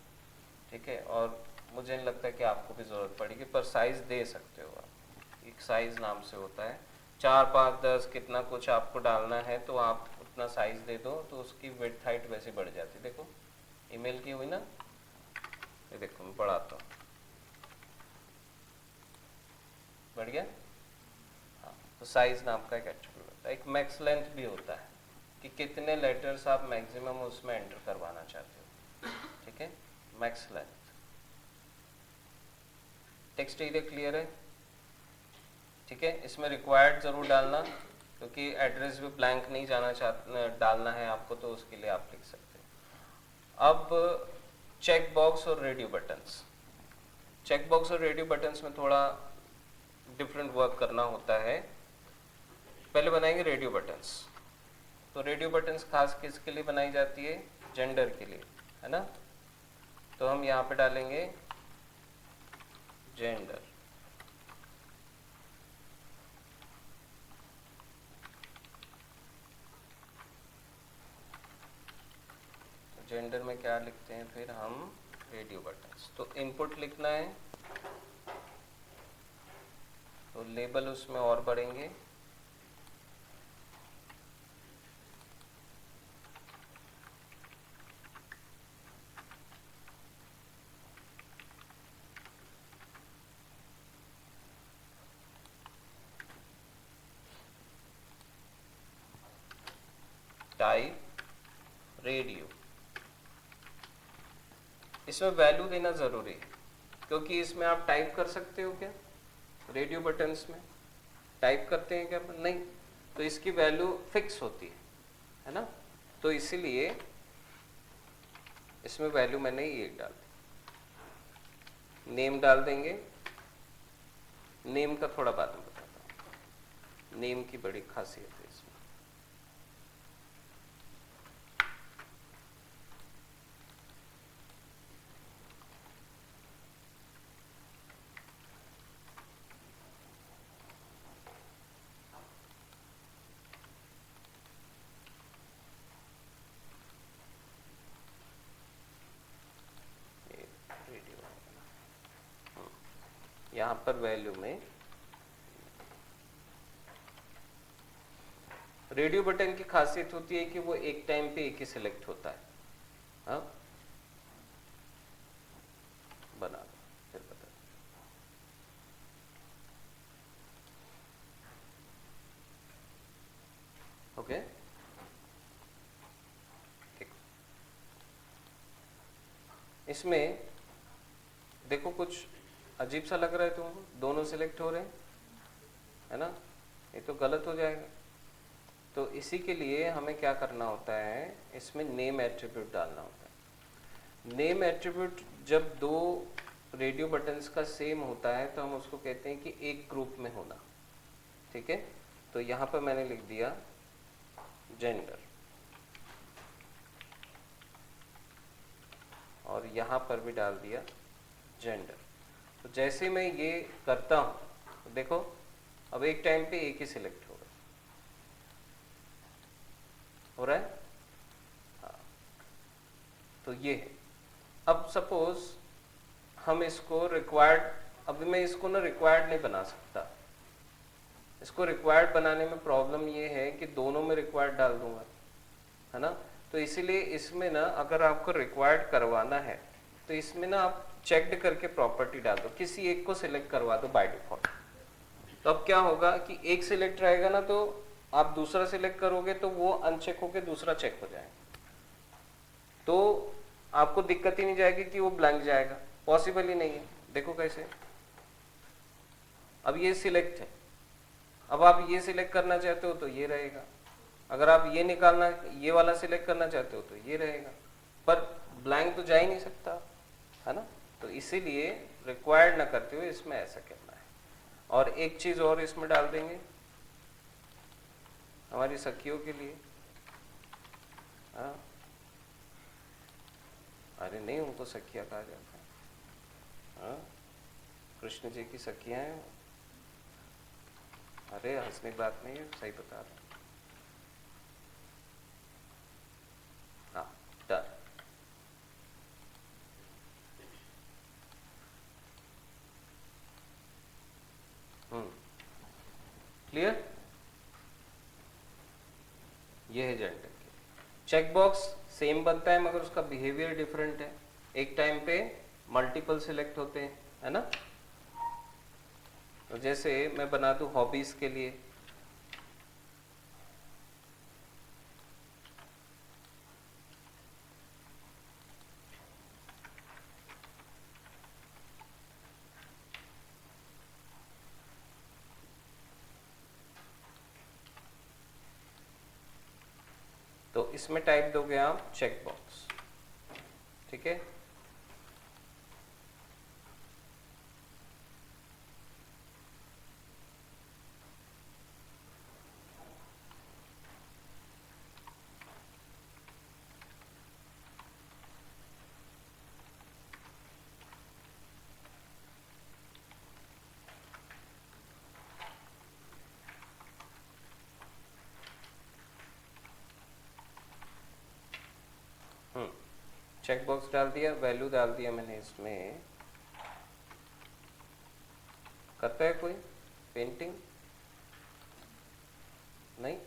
ठीक है। और मुझे नहीं लगता कि आपको भी जरूरत पड़ेगी, पर साइज दे सकते हो आप, एक साइज नाम से होता है, 4, 5, 10 कितना कुछ आपको डालना है तो आप उतना साइज दे दो, तो उसकी विड्थ हाइट वैसे बढ़ जाती है। देखो ईमेल की हुई ना, ये देखो मैं पढ़ाता हूँ, बढ़ गया। हाँ, तो साइज नाम का एक एट्रीब्यूट होता है। एक मैक्स लेंथ भी होता है कि कितने लेटर्स आप मैक्सिमम उसमें एंटर करवाना चाहते हो, ठीक है, max length. Text area clear है, ठीक है। इसमें रिक्वायर्ड जरूर डालना, क्योंकि एड्रेस भी ब्लैंक नहीं डालना है आपको, तो उसके लिए आप लिख सकते हैं। अब चेक बॉक्स और रेडियो बटन्स, चेक बॉक्स और रेडियो बटन्स में थोड़ा डिफरेंट वर्क करना होता है। पहले बनाएंगे रेडियो बटन्स, तो रेडियो बटन्स खास किसके लिए बनाई जाती है? जेंडर के लिए, है ना। तो हम यहाँ पे डालेंगे जेंडर, जेंडर में क्या लिखते हैं फिर हम? Radio buttons. तो इनपुट लिखना है, तो लेबल उसमें और बढ़ेंगे, टाइप रेडियो। इसमें वैल्यू देना जरूरी है, क्योंकि इसमें आप टाइप कर सकते हो क्या? रेडियो बटन्स में टाइप करते हैं क्या? नहीं, तो इसकी वैल्यू फिक्स होती है ना। तो इसीलिए इसमें वैल्यू मैंने ये डाल दी। नेम डाल देंगे, नेम का थोड़ा बाद में बताता हूँ, नेम की बड़ी खासियत है इसमें। यहाँ पर वैल्यू में रेडियो बटन की खासियत होती है कि वो एक टाइम पे एक ही सिलेक्ट होता है। हाँ, बना दो फिर बता। ओके, देखो इसमें देखो कुछ अजीब सा लग रहा है तुमको, दोनों सिलेक्ट हो रहे हैं, है ना? ये तो गलत हो जाएगा। तो इसी के लिए हमें क्या करना होता है, इसमें नेम एट्रीब्यूट डालना होता है। नेम एट्रीब्यूट जब दो रेडियो बटन्स का सेम होता है तो हम उसको कहते हैं कि एक ग्रुप में होना। ठीक है, तो यहाँ पर मैंने लिख दिया जेंडर, और यहाँ पर भी डाल दिया जेंडर। तो जैसे मैं ये करता हूँ तो देखो अब एक टाइम पे एक ही सिलेक्ट हो रहा है। हाँ, तो ये है। अब सपोज हम इसको रिक्वायर्ड, अभी मैं इसको ना रिक्वायर्ड नहीं बना सकता। इसको रिक्वायर्ड बनाने में प्रॉब्लम ये है कि दोनों में रिक्वायर्ड डाल दूंगा, है ना? तो इसीलिए इसमें ना अगर आपको रिक्वायर्ड करवाना है तो इसमें ना आप चेक्ड करके प्रॉपर्टी डाल दो, किसी एक को सिलेक्ट करवा दो बाय डिफॉल्ट। तो अब क्या होगा कि एक सिलेक्ट रहेगा ना, तो आप दूसरा सिलेक्ट करोगे तो वो अनचेक होकर दूसरा चेक हो जाएगा, तो आपको दिक्कत ही नहीं जाएगी कि वो ब्लैंक जाएगा, पॉसिबल ही नहीं है। देखो कैसे, अब ये सिलेक्ट है, अब आप ये सिलेक्ट करना चाहते हो तो ये रहेगा, अगर आप ये निकालना, ये वाला सिलेक्ट करना चाहते हो तो ये रहेगा, पर ब्लैंक तो जा ही नहीं सकता, है ना? तो इसीलिए रिक्वायर्ड ना करते हुए इसमें ऐसा करना है। और एक चीज और इसमें डाल देंगे हमारी सखियों के लिए। हाँ, अरे नहीं, उनको सखिया कहा जाता है। हाँ, कृष्ण जी की सखियां हैं। अरे हंसने की बात नहीं है, सही बता रहा हूं। हाँ, डन। क्लियर? ये है जेंडर के। चेकबॉक्स सेम बनता है मगर उसका बिहेवियर डिफरेंट है। एक टाइम पे मल्टीपल सिलेक्ट होते हैं, है ना? तो जैसे मैं बना दूं हॉबीज के लिए, तो इसमें टाइप दोगे आप चेकबॉक्स। ठीक है, चेकबॉक्स डाल दिया, वैल्यू डाल दिया मैंने इसमें। करता है कोई पेंटिंग? नहीं?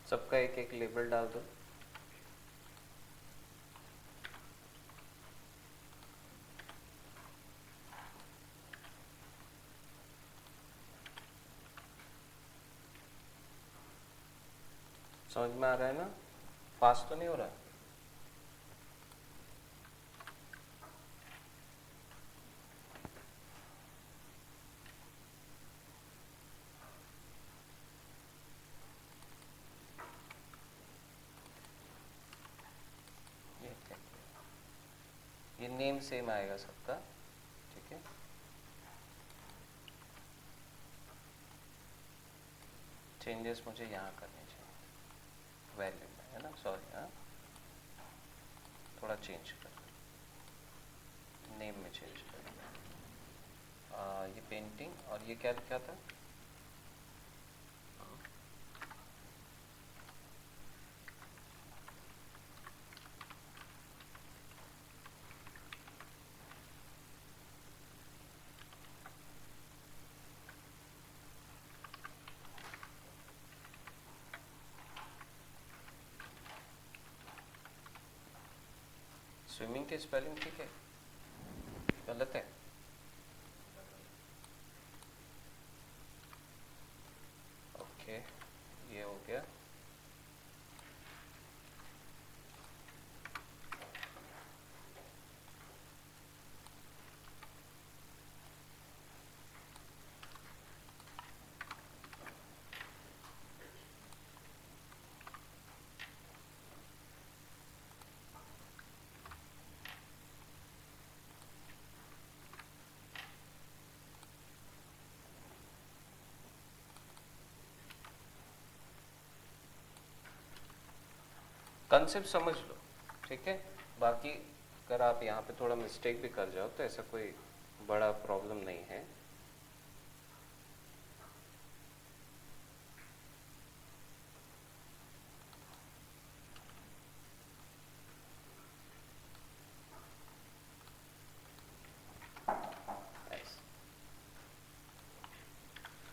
सबका एक एक लेबल डाल दो। समझ में आ रहा है ना? पास तो नहीं हो रहा है? नेम सेम आएगा सबका, ठीक है। चेंजेस मुझे यहाँ करने चाहिए वैल्यू में, है ना, सॉरी, हाँ थोड़ा चेंज कर, नेम में चेंज कर। ये पेंटिंग और ये क्या लिखा था, स्विमिंग की स्पेलिंग ठीक है, गलत है? ओके, ये हो गया। कंसेप्ट समझ लो, ठीक है। बाकी अगर आप यहाँ पे थोड़ा मिस्टेक भी कर जाओ तो ऐसा कोई बड़ा प्रॉब्लम नहीं है।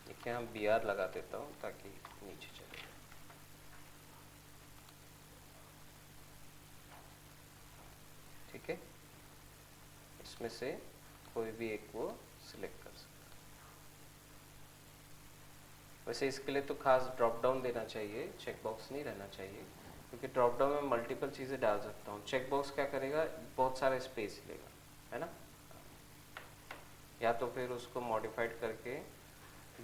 देखिए हम बी आर लगा देता हूँ ताकि नीचे चले, ठीक है। इसमें से कोई भी एक वो सिलेक्ट कर सकते। वैसे इसके लिए तो खास ड्रॉप डाउन देना चाहिए, चेक बॉक्स नहीं रहना चाहिए, क्योंकि ड्रॉप डाउन में मल्टीपल चीज़ें डाल सकता हूँ। चेक बॉक्स क्या करेगा, बहुत सारा स्पेस लेगा, है ना। या तो फिर उसको मॉडिफाइड करके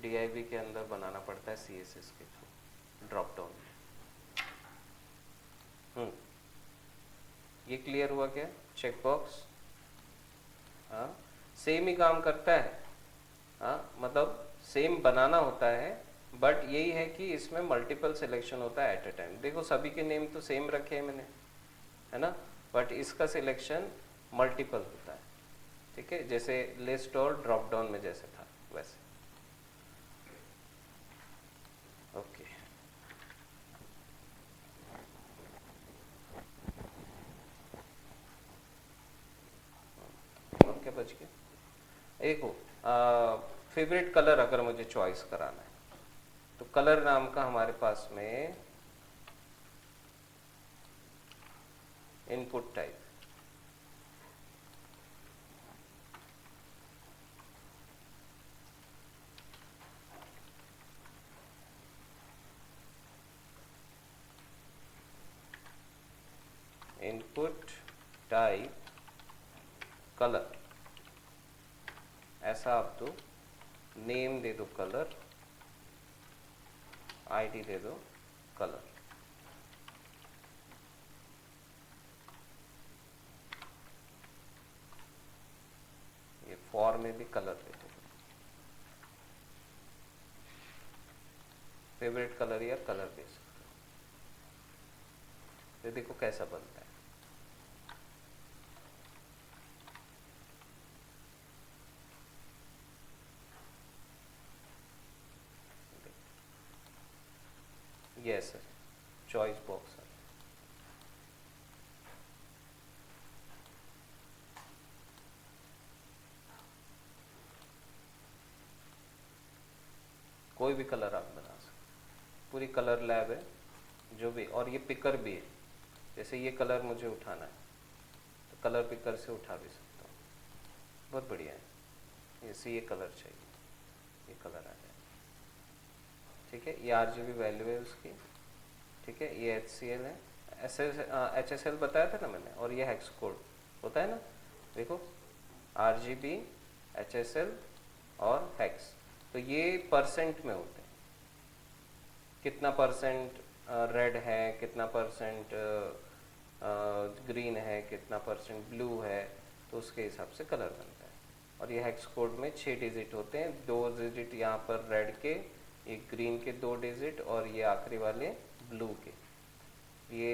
DIV के अंदर बनाना पड़ता है CSS के थ्रू ड्रॉप डाउन में। ये क्लियर हुआ क्या? चेक बॉक्स हाँ सेम ही काम करता है, हाँ मतलब सेम बनाना होता है, बट यही है कि इसमें मल्टीपल सिलेक्शन होता है एट ए टाइम। देखो सभी के नेम तो सेम रखे हैं मैंने, है ना, बट इसका सिलेक्शन मल्टीपल होता है, ठीक है, जैसे लिस्ट और ड्रॉप डाउन में जैसे था वैसे। ओके और क्या बच गया? देखो फेवरेट कलर अगर मुझे चॉइस कराना है तो कलर नाम का हमारे पास में input type, input type colour, ऐसा आप दो, नेम दे दो कलर, आईडी दे दो कलर। ये फॉर में भी कलर दे दो, फेवरेट कलर या कलर दे सकते हो। ये देखो कैसा बनता है। यस सर, चॉइस बॉक्स है। कोई भी कलर आप बना सकते, पूरी कलर लैब है जो भी, और ये पिकर भी है, जैसे ये कलर मुझे उठाना है तो कलर पिकर से उठा भी सकता हूँ, बहुत बढ़िया है। जैसे ये कलर चाहिए, ये कलर आ जाए, ठीक है। ये RGB वैल्यू है उसकी, ठीक है। ये HCL है, HSL बताया था ना मैंने, और ये हेक्स कोड होता है ना, देखो RGB, HSL और हेक्स, तो ये परसेंट में होते हैं, कितना परसेंट रेड है, कितना परसेंट ग्रीन है, कितना परसेंट ब्लू है, तो उसके हिसाब से कलर बनता है। और ये हेक्स कोड में 6 डिजिट होते हैं, 2 डिजिट यहाँ पर रेड के, एक ग्रीन के 2 डिजिट, और ये आखिरी वाले ब्लू के। ये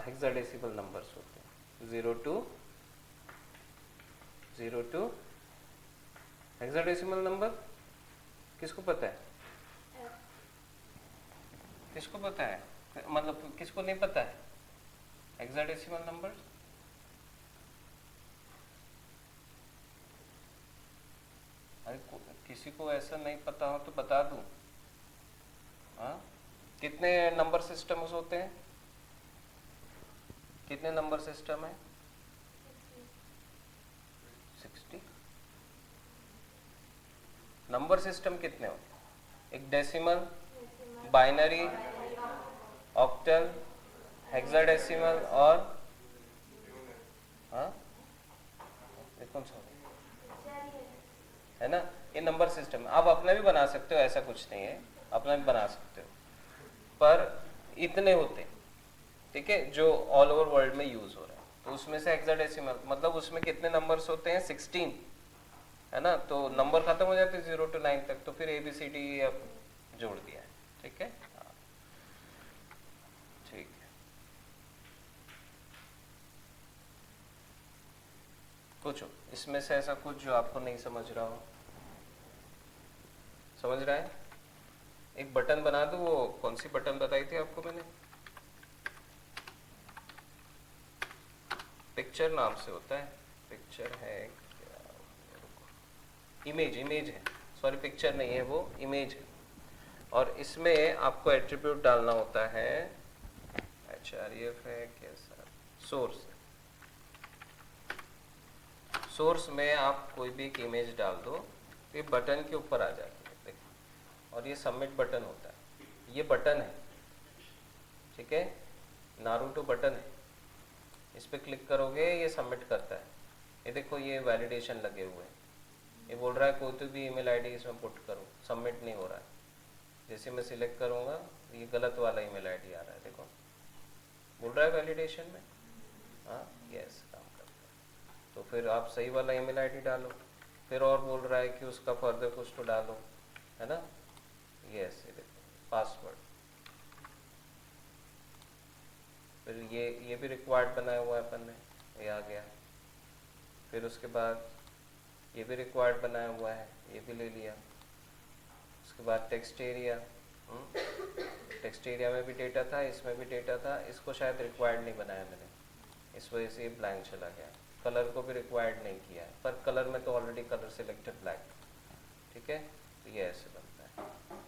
हेक्साडेसिमल नंबर्स होते हैं। 0 to हेक्साडेसिमल नंबर किसको पता है? किसको पता है? मतलब किसको नहीं पता है हेक्साडेसिमल नंबर? अरे किसी को ऐसा नहीं पता हो तो बता दूं। हाँ, कितने नंबर सिस्टम्स होते हैं? कितने नंबर सिस्टम है? 60 नंबर सिस्टम कितने होते हैं? एक डेसिमल, बाइनरी, ऑक्टल, हेक्साडेसिमल और हाँ ये कौन सा है ना? ये नंबर सिस्टम। आप अपना भी बना सकते हो, ऐसा कुछ नहीं है, अपना भी बना सकते हो, पर इतने होते हैं, ठीक है, जो ऑल ओवर वर्ल्ड में यूज हो रहे हैं। तो उसमें से हेक्साडेसिमल मतलब उसमें कितने नंबर्स होते हैं? 16, है ना? तो नंबर खत्म हो जाते हैं 0 to 9 तक, तो फिर ABCD अब जोड़ दिया है, ठीक है। हाँ, ठीक है। कुछ इसमें से ऐसा कुछ जो आपको नहीं समझ रहा हो? समझ रहा है? एक बटन बना दो, वो कौन सी बटन बताई थी आपको मैंने? पिक्चर नाम से होता है, पिक्चर है क्या? इमेज है, सॉरी पिक्चर नहीं है, वो इमेज है। और इसमें आपको एट्रीब्यूट डालना होता है, HREF है कैसा, सोर्स। सोर्स में आप कोई भी एक इमेज डाल दो, तो ये बटन के ऊपर आ जाती है, देखो। और ये सबमिट बटन होता है, ये बटन है, ठीक है, नारुतो बटन है। इस पर क्लिक करोगे ये सबमिट करता है। ये देखो ये वैलिडेशन लगे हुए हैं, ये बोल रहा है कोई तो भी ईमेल आईडी इसमें पुट करो, सबमिट नहीं हो रहा है। जैसे मैं सिलेक्ट करूँगा ये गलत वाला ईमेल आईडी आ रहा है, देखो बोल रहा है वैलिडेशन में, हाँ यस काम करता है। तो फिर आप सही वाला ईमेल आईडी डालो, फिर और बोल रहा है कि उसका फर्दर कुछ तो डालो, है ना, यस ये देखो पासवर्ड। फिर ये भी रिक्वायर्ड बनाया हुआ है अपन ने, ये आ गया। फिर उसके बाद ये भी रिक्वायर्ड बनाया हुआ है, ये भी ले लिया। उसके बाद टेक्स्ट एरिया, टेक्स्ट एरिया में भी डेटा था, इसमें भी डेटा था। इसको शायद रिक्वायर्ड नहीं बनाया मैंने, इस वजह से ये ब्लैंक चला गया। कलर को भी रिक्वायर्ड नहीं किया है, पर कलर में तो ऑलरेडी कलर सिलेक्टेड ब्लैक, ठीक है। तो ये ऐसे बनता है,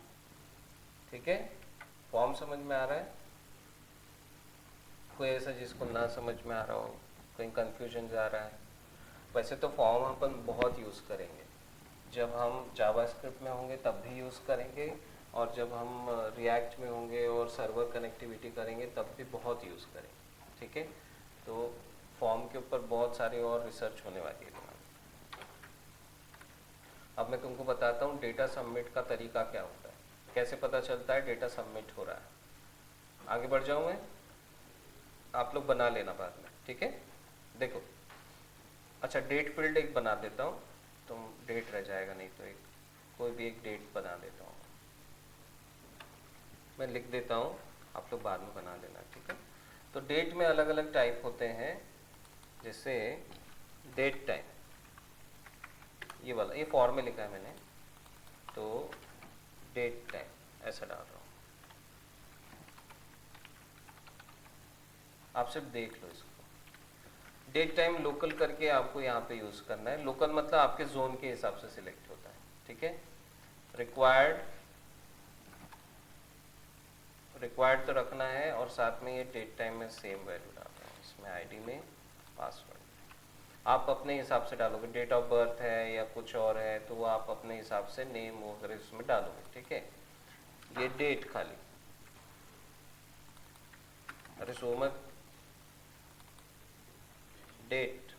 ठीक है। फॉर्म समझ में आ रहा है? कोई ऐसा जिसको ना समझ में आ रहा हो, कहीं कंफ्यूजन जा रहा है? वैसे तो फॉर्म अपन बहुत यूज़ करेंगे, जब हम जावास्क्रिप्ट में होंगे तब भी यूज़ करेंगे, और जब हम रिएक्ट में होंगे और सर्वर कनेक्टिविटी करेंगे तब भी बहुत यूज़ करेंगे, ठीक है। तो फॉर्म के ऊपर बहुत सारी और रिसर्च होने वाली है। अब मैं तुमको बताता हूँ डेटा सबमिट का तरीका क्या होता है, कैसे पता चलता है डेटा सबमिट हो रहा है। आगे बढ़ जाऊँ मैं, आप लोग बना लेना बाद में, ठीक है। देखो अच्छा, डेट फील्ड एक बना देता हूँ, तुम डेट रह जाएगा नहीं तो एक कोई भी एक डेट बना देता हूँ, मैं लिख देता हूँ, आप लोग बाद में बना लेना, ठीक है। तो डेट में अलग अलग टाइप होते हैं, जैसे डेट टाइम, ये वाला, ये फॉर्म में लिखा है मैंने, तो डेट टाइम ऐसा डाल रहा हूँ, आप सिर्फ देख लो इसको। डेट टाइम लोकल करके आपको यहाँ पे यूज़ करना है। लोकल मतलब आपके जोन के हिसाब से सिलेक्ट होता है, ठीक है। रिक्वायर्ड तो रखना है, और साथ में ये डेट टाइम में सेम वैल्यू डालना है, इसमें आईडी में पासवर्ड आप अपने हिसाब से डालोगे। डेट ऑफ बर्थ है या कुछ और है तो वो आप अपने हिसाब से नेम वगैरह इसमें डालोगे, ठीक है। ये डेट खाली, अरे सो मत, डेट,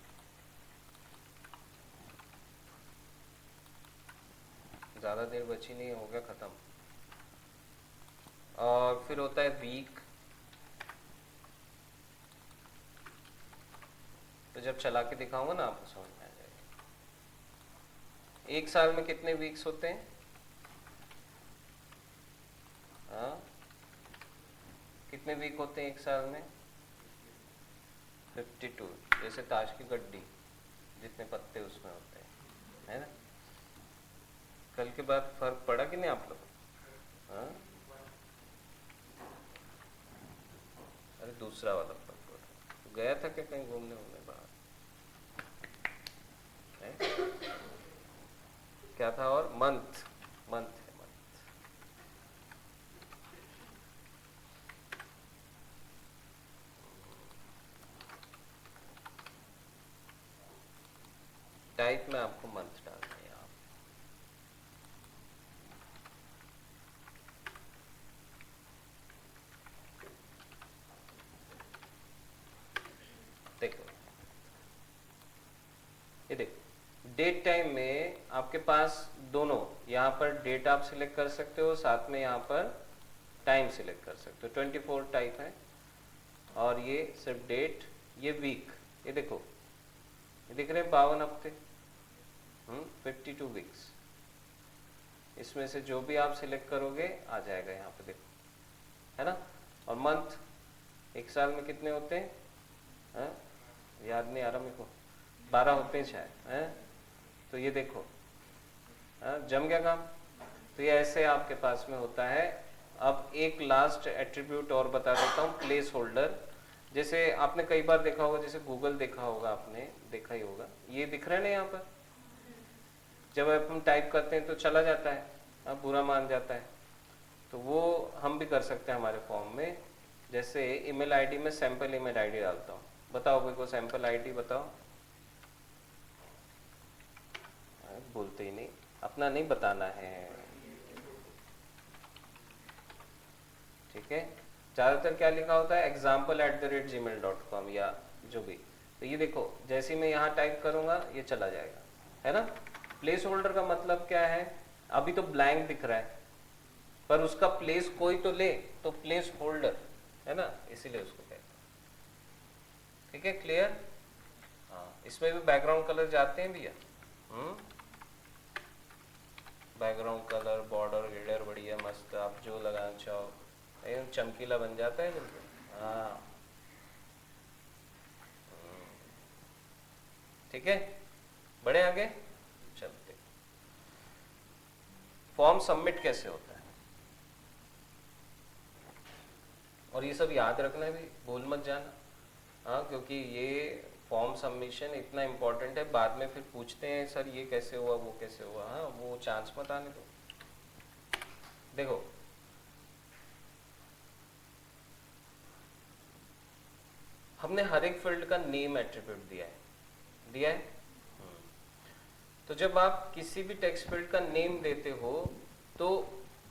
ज़्यादा देर बची नहीं, हो गया ख़त्म। और फिर होता है वीक, तो जब चला के दिखाऊंगा ना आपको समझ में आ जाएगा। एक साल में कितने वीक्स होते हैं? हाँ, कितने वीक होते हैं एक साल में? 52, जैसे ताश की गड्डी जितने पत्ते उसमें होते हैं, है ना। कल के बाद फर्क पड़ा कि नहीं आप लोग? हाँ, अरे दूसरा वाला फर्क पड़ा। गया था क्या कहीं घूमने बाहर? क्या था? और मंथ, मंथ है मंथ। टाइप में आपको मंथ डालना है यहाँ। देखो ये देखो, डेट टाइम में आपके पास दोनों, यहाँ पर डेट आप सिलेक्ट कर सकते हो, साथ में यहाँ पर टाइम सिलेक्ट कर सकते हो। 24 टाइप है, और ये सिर्फ डेट, ये वीक, ये देखो, ये दिख रहे हैं 52 हफ्ते, 52 वीक्स। इसमें से जो भी आप सिलेक्ट करोगे आ जाएगा यहाँ पे, देखो, है ना। और मंथ, एक साल में कितने होते हैं? है? याद नहीं आ रहा मेरे को, 12 होते हैं शायद, है? तो ये देखो, जम गया काम। तो ये ऐसे आपके पास में होता है। अब एक लास्ट एट्रीब्यूट और बता देता हूँ, प्लेस होल्डर। जैसे आपने कई बार देखा होगा, जैसे गूगल देखा होगा, आपने देखा ही होगा, ये दिख रहा है ना यहाँ पर, जब हम टाइप करते हैं तो चला जाता है, बुरा मान जाता है। तो वो हम भी कर सकते हैं हमारे फॉर्म में। जैसे ईमेल आईडी में सैंपल ईमेल आईडी डालता हूँ, बताओ कोई को सैंपल आईडी बताओ। बोलते ही नहीं, अपना नहीं बताना है, ठीक है। ज़्यादातर क्या लिखा होता है? example@gmail.com या जो भी। तो ये देखो, जैसे ही मैं यहाँ टाइप करूँगा ये चला जाएगा, है ना। प्लेस होल्डर का मतलब क्या है? अभी तो ब्लैंक दिख रहा है, पर उसका प्लेस कोई तो ले, तो प्लेस होल्डर, है ना, इसीलिए उसको कहते हैं। ठीक है, क्लियर? हाँ, इसमें भी बैकग्राउंड कलर जाते हैं भैया। बैकग्राउंड कलर, बॉर्डर गिडर बढ़िया मस्त, आप जो लगाना चाहो, एकदम चमकीला बन जाता है बिल्कुल। हाँ, ठीक है, बढ़े आगे चलते। फॉर्म सबमिट कैसे होता है, और ये सब याद रखना भी, भूल मत जाना। हाँ, क्योंकि ये फॉर्म सबमिशन इतना इम्पोर्टेंट है, बाद में फिर पूछते हैं सर ये कैसे हुआ, वो कैसे हुआ। हाँ, वो चांस मत आने दो। देखो, हमने हर एक फील्ड का नेम एट्रीब्यूट दिया है। तो जब आप किसी भी टेक्स्ट फील्ड का नेम देते हो, तो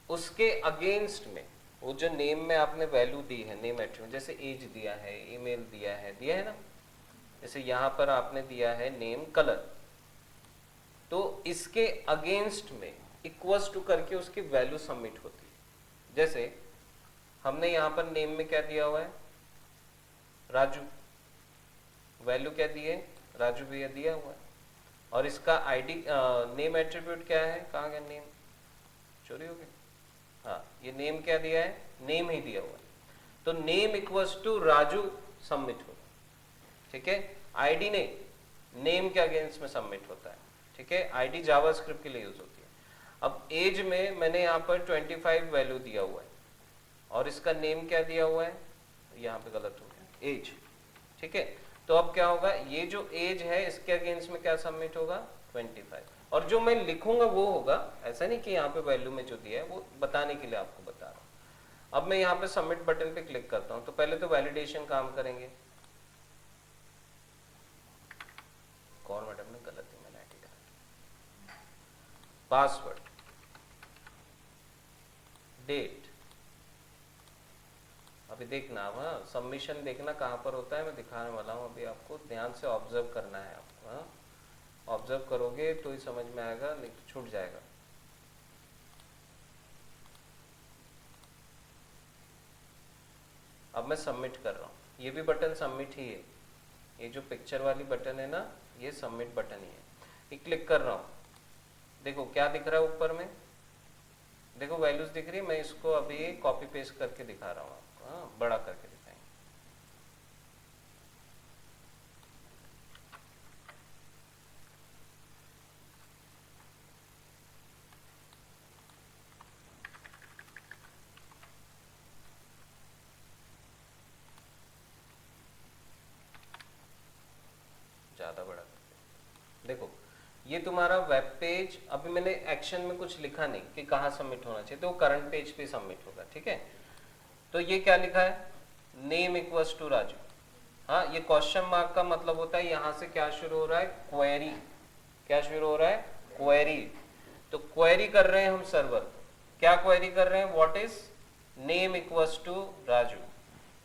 उसके अगेंस्ट में वो जो नेम में आपने वैल्यू दी है, नेम एट्रीब्यूट, जैसे एज दिया है, ईमेल दिया है ना। जैसे यहाँ पर आपने दिया है नेम कलर, तो इसके अगेंस्ट में इक्वल्स टू करके उसकी वैल्यू सबमिट होती है। जैसे हमने यहाँ पर नेम में क्या दिया हुआ है? राजू। वैल्यू क्या दी है? राजू भैया दिया हुआ है। और इसका आईडी नेम एट्रीब्यूट क्या है? कहाँ गया नेम? चोरी हो गई। हाँ, ये नेम क्या दिया है? नेम ही दिया हुआ है। तो name equals to Raju submit होगा, ठीक है। आईडी नहीं, नेम के अगेंस्ट में सबमिट होता है, ठीक है। आईडी जावास्क्रिप्ट के लिए यूज होती है। अब एज में मैंने यहाँ पर 25 वैल्यू दिया हुआ है, और इसका नेम क्या दिया हुआ है? यहाँ पे गलत हो गया, एज, ठीक है। तो अब क्या होगा? ये जो एज है इसके अगेंस्ट में क्या सबमिट होगा? 25। और जो मैं लिखूंगा वो होगा, ऐसा नहीं कि यहाँ पे वैल्यू में जो दिया है, वो बताने के लिए आपको बता रहा हूँ। अब मैं यहाँ पे सबमिट बटन पे क्लिक करता हूँ, तो पहले तो वैलिडेशन काम करेंगे। कौन मैडम ने गलत ईमेल आईडी डाला? Password, date. अभी देखना, अब हाँ, सबमिशन देखना कहाँ पर होता है, मैं दिखाने वाला हूँ अभी आपको। ध्यान से ऑब्जर्व करना है आपको। हाँ, ऑब्जर्व करोगे तो ही समझ में आएगा, नहीं तो छूट जाएगा। अब मैं सबमिट कर रहा हूँ, ये भी बटन सबमिट ही है, ये जो पिक्चर वाली बटन है ना, ये सबमिट बटन ही है। ये क्लिक कर रहा हूँ, देखो क्या दिख रहा है ऊपर में, देखो वैल्यूज दिख रही है। मैं इसको अभी कॉपी पेस्ट करके दिखा रहा हूँ आपको, हाँ, बड़ा करके दिखाएंगे। ज्यादा बड़ा करके देखो, ये तुम्हारा वेब पेज। अभी मैंने एक्शन में कुछ लिखा नहीं कि कहाँ सबमिट होना चाहिए, तो वो करंट पेज पे सबमिट होगा, ठीक है। तो ये क्या लिखा है, नेम इक्वल्स टू राजू। हाँ, ये क्वेश्चन मार्क का मतलब होता है यहाँ से क्या शुरू हो रहा है, क्वेरी। क्या शुरू हो रहा है, क्वेरी। तो क्वेरी कर रहे हैं हम सर्वर, क्या क्वेरी कर रहे हैं, what is name equals to Raju,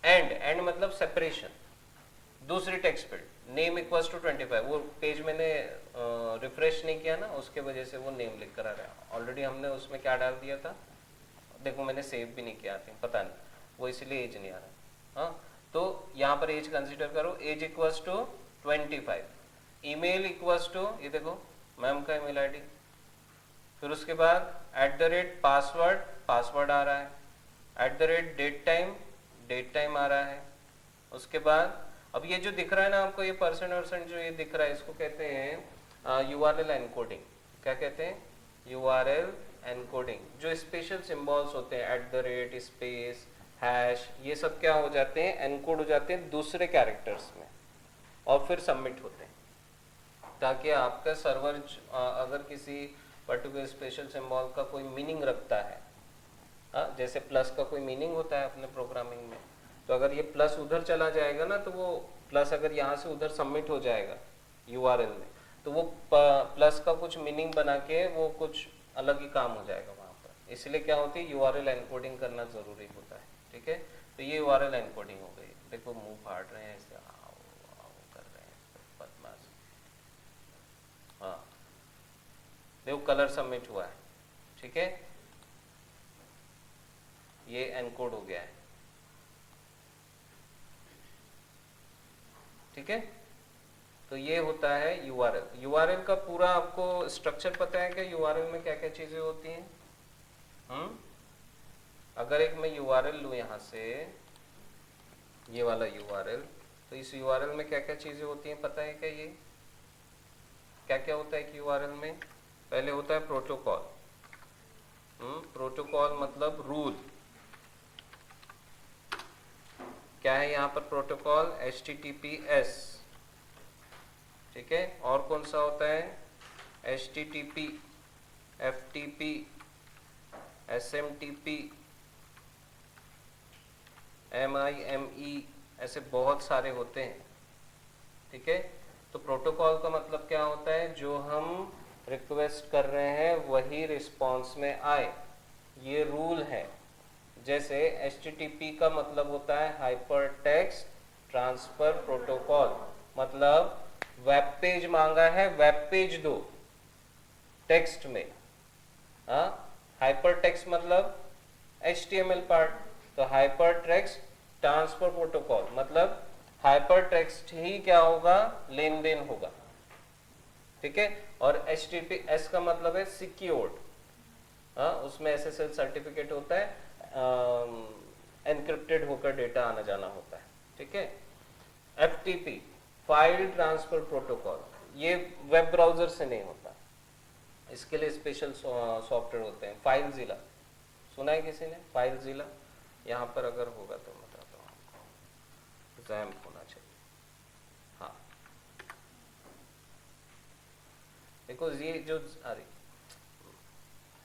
and मतलब सेपरेशन। दूसरी text field name equals to 25, वो पेज मैंने रिफ्रेश नहीं किया ना, उसके वजह से वो नेम लिख कर आ रहा है। ऑलरेडी हमने उसमें क्या डाल दिया था, देखो मैंने सेव भी नहीं किया था, पता नहीं वो इसलिए एज नहीं आ रहा। हाँ, तो यहाँ पर एज कंसीडर करो, age equals to 25, email equals to, ये देखो मैम का ईमेल आईडी, फिर उसके बाद @पासवर्ड, पासवर्ड आ रहा है, डेट टाइम आ रहा है। उसके बाद अब ये जो दिख रहा है ना आपको, ये %% जो ये दिख रहा है, इसको कहते हैं URL एनकोडिंग। क्या कहते हैं, URL एनकोडिंग। जो स्पेशल सिंबल्स होते हैं स्पेस हैश, ये सब क्या हो जाते हैं, एनकोड हो जाते हैं दूसरे कैरेक्टर्स में, और फिर सबमिट होते हैं, ताकि आपका सर्वर अगर किसी पर्टिकुलर स्पेशल सिंबल का कोई मीनिंग रखता है, जैसे प्लस का कोई मीनिंग होता है अपने प्रोग्रामिंग में, तो अगर ये प्लस उधर चला जाएगा ना, तो वो प्लस अगर यहाँ से उधर सबमिट हो जाएगा URL में, तो वो प्लस का कुछ मीनिंग बना के वो कुछ अलग ही काम हो जाएगा वहाँ पर। इसलिए क्या होती है, URL एनकोडिंग करना जरूरी होता है, ठीक है। तो ये URL एनकोडिंग हो गई। देखो मुंह फाड़ रहे हैं ऐसे, आओ आओ कर रहे हैं बदमाश। हाँ, देखो कलर सबमिट हुआ है, ठीक है, ये एनकोड हो गया है, ठीक है। तो ये होता है URL का पूरा आपको स्ट्रक्चर पता है क्या, URL में क्या क्या चीजें होती हैं। अगर एक मैं URL लूँ यहाँ से, ये वाला URL, तो इस URL में क्या क्या चीजें होती हैं पता है क्या, ये क्या क्या होता है कि URL में पहले होता है प्रोटोकॉल। प्रोटोकॉल मतलब रूल। क्या है यहाँ पर प्रोटोकॉल, HTTPS, ठीक है। और कौन सा होता है, HTTP, FTP, SMTP, MIME, ऐसे बहुत सारे होते हैं, ठीक है। तो प्रोटोकॉल का मतलब क्या होता है, जो हम रिक्वेस्ट कर रहे हैं वही रिस्पॉन्स में आए, ये रूल है। जैसे HTTP का मतलब होता है हाइपर टेक्स्ट ट्रांसफर प्रोटोकॉल, मतलब वेब पेज मांगा है, वेब पेज दो टेक्स्ट में। हाइपर टेक्स्ट मतलब HTML पार्ट, तो हाइपर टेक्स्ट ट्रांसफर प्रोटोकॉल मतलब हाइपर टेक्स्ट ही क्या होगा, लेन देन होगा, ठीक है। और HTTPS का मतलब है सिक्योर्ड, उसमें SSL सर्टिफिकेट होता है, एनक्रिप्टेड होकर डेटा आना जाना होता है, ठीक है। FTP फाइल ट्रांसफर प्रोटोकॉल, ये वेब ब्राउजर से नहीं होता, इसके लिए स्पेशल सॉफ्टवेयर होते हैं। फाइलज़िला सुना है किसी ने, फाइलज़िला, यहाँ पर अगर होगा तो बताता हूँ आपको, XAMPP होना चाहिए। हाँ देखो ये जो, अरे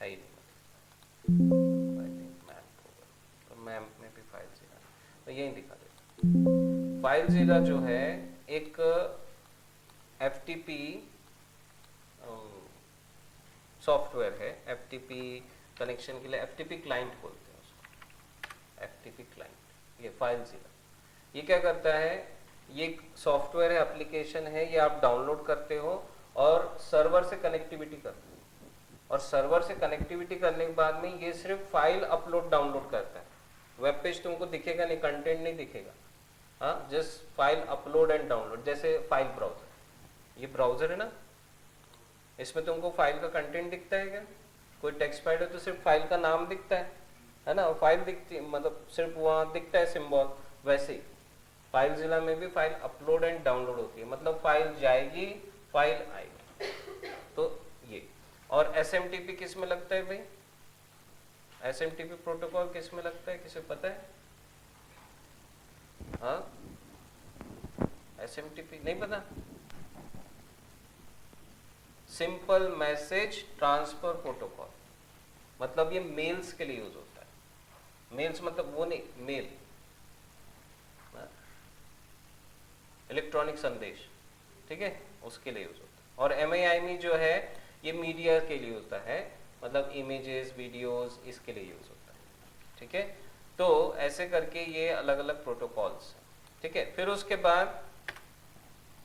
है ही नहीं, मैम में भी फाइलज़िला, तो यही दिखा देता। फाइलज़िला जो है एक FTP सॉफ्टवेयर है, FTP कनेक्शन के लिए FTP क्लाइंट बोलते हैं उसको, FTP क्लाइंट। ये फाइलज़िला, ये क्या करता है, ये सॉफ्टवेयर है, एप्लीकेशन है, ये आप डाउनलोड करते हो और सर्वर से कनेक्टिविटी करते हो, और सर्वर से कनेक्टिविटी करने के बाद में ये सिर्फ फाइल अपलोड डाउनलोड करता है। वेब पेज तुमको दिखेगा नहीं, कंटेंट नहीं दिखेगा, हाँ, just file upload and download, जैसे फाइल ब्राउजर, ये ब्राउजर है ना, इसमें तुमको फाइल का कंटेंट दिखता है क्या? कोई टेक्स्ट फाइल है तो सिर्फ फाइल का नाम दिखता है ना, फाइल दिखती है, मतलब सिर्फ वहाँ दिखता है सिंबल। वैसे ही फाइल जिला में भी फाइल अपलोड एंड डाउनलोड होती है, मतलब फाइल जाएगी, फाइल आएगी। तो ये, और SMTP किस में लगता है भाई? SMTP प्रोटोकॉल किस में लगता है, किसे पता है? हाँ, SMTP नहीं पता? सिंपल मैसेज ट्रांसफर प्रोटोकॉल, मतलब ये मेल्स के लिए यूज होता है। मेल्स मतलब वो नहीं, मेल, इलेक्ट्रॉनिक संदेश, ठीक है, उसके लिए यूज होता है। और MIME जो है ये मीडिया के लिए होता है, मतलब इमेजेस, वीडियोस, इसके लिए यूज होता है, ठीक है। तो ऐसे करके ये अलग अलग प्रोटोकॉल्स हैं, ठीक है। फिर उसके बाद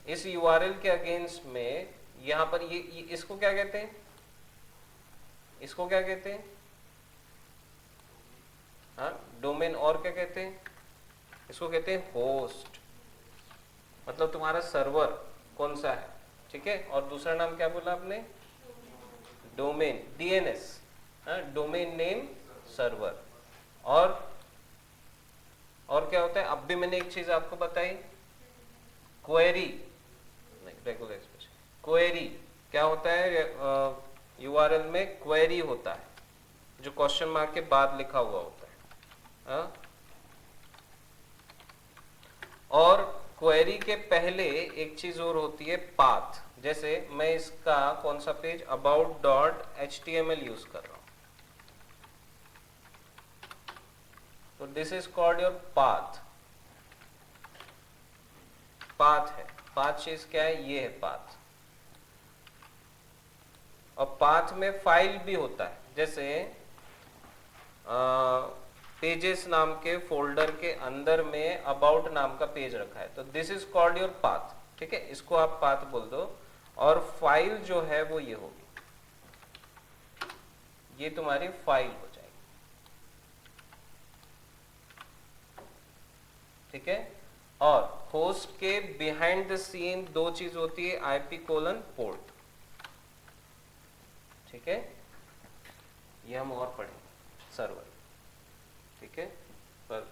इस URL के अगेंस्ट में यहाँ पर ये इसको क्या कहते हैं? इसको क्या कहते हैं? हाँ, डोमेन। और क्या कहते हैं? इसको कहते हैं होस्ट, मतलब तुम्हारा सर्वर कौन सा है, ठीक है। और दूसरा नाम क्या बोला आपने? Domain, DNS, domain name server. और क्या होता है? अब भी मैंने एक चीज आपको बताई, क्वेरी, नहीं, रेगुलर एक्सप्रेशन। क्वेरी क्या होता है? URL में क्वेरी होता है, जो क्वेश्चन मार्क के बाद लिखा हुआ होता है, हाँ? और क्वेरी के पहले एक चीज और होती है, पाथ। जैसे मैं इसका कौन सा पेज, about.html यूज कर रहा हूं, तो this is called your path. Path है, पाथ चीज क्या है? ये है पाथ। और पाथ में फाइल भी होता है, जैसे पेजेस नाम के फोल्डर के अंदर में अबाउट नाम का पेज रखा है, तो this is called your path, ठीक है, इसको आप पाथ बोल दो। और फाइल जो है वो ये होगी, ये तुम्हारी फाइल हो जाएगी, ठीक है। और होस्ट के बिहाइंड द सीन दो चीज होती है, IP:पोर्ट, ठीक है, ये हम और पढ़ेंगे, सर्वर, ठीक है। पर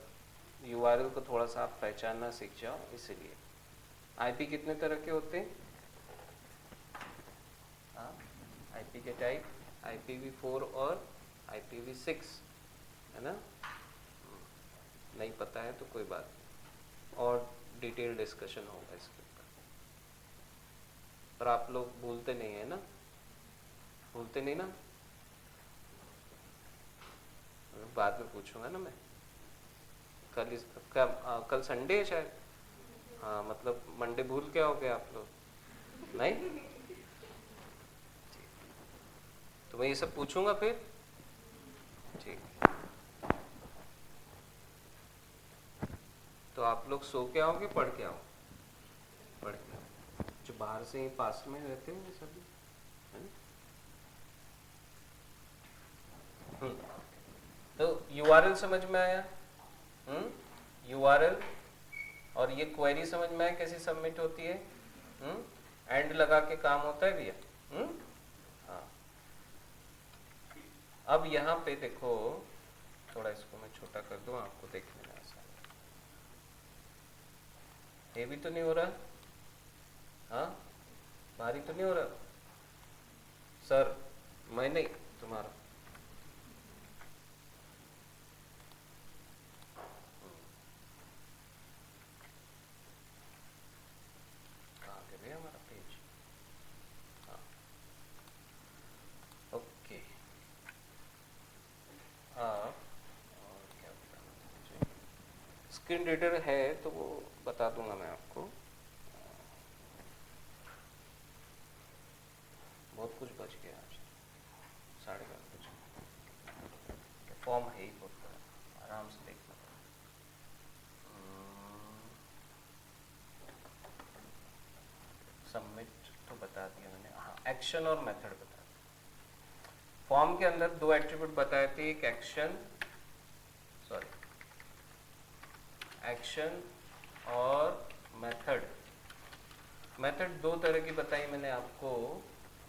URL को थोड़ा सा आप पहचानना सीख जाओ, इसलिए। IP कितने तरह के होते हैं? हाँ, IP के टाइप IPv4 और IPv6, है ना। नहीं पता है तो कोई बात नहीं, और डिटेल डिस्कशन होगा इसके ऊपर, पर आप लोग भूलते नहीं है ना, भूलते नहीं ना? बाद में पूछूंगा ना मैं, कल संडे है शायद, हाँ, मतलब मंडे भूल के आओगे आप लोग? नहीं, तो मैं ये सब पूछूंगा फिर, ठीक। तो आप लोग सो के आओगे, पढ़ के आओ? पढ़ के आओ, जो बाहर से ही पास में रहते हैं सभी, है ना। तो URL समझ में आया? URL और ये क्वेरी समझ में आया कैसे सबमिट होती है? एंड लगा के काम होता है भैया। हाँ, अब यहाँ पे देखो, थोड़ा इसको मैं छोटा कर दूं, आपको देखने में आसान, ये भी तो नहीं हो रहा, हाँ, भारी तो नहीं हो रहा सर? मैं नहीं, तुम्हारा हमारा पेज, हाँ, ओके। हाँ, और क्या बताना था मुझे? स्क्रीन रीडर है तो वो बता दूंगा मैं आपको, बहुत कुछ बच गया आज, 11:30 बजे। फॉर्म है ही बहुत बड़ा, आराम से देखना। सबमिट तो बता दिया मैंने, हाँ, एक्शन और मेथड बता दिया। फॉर्म के अंदर दो एट्रीब्यूट बताए थे, एक एक्शन और मेथड। मेथड दो तरह की बताई मैंने आपको,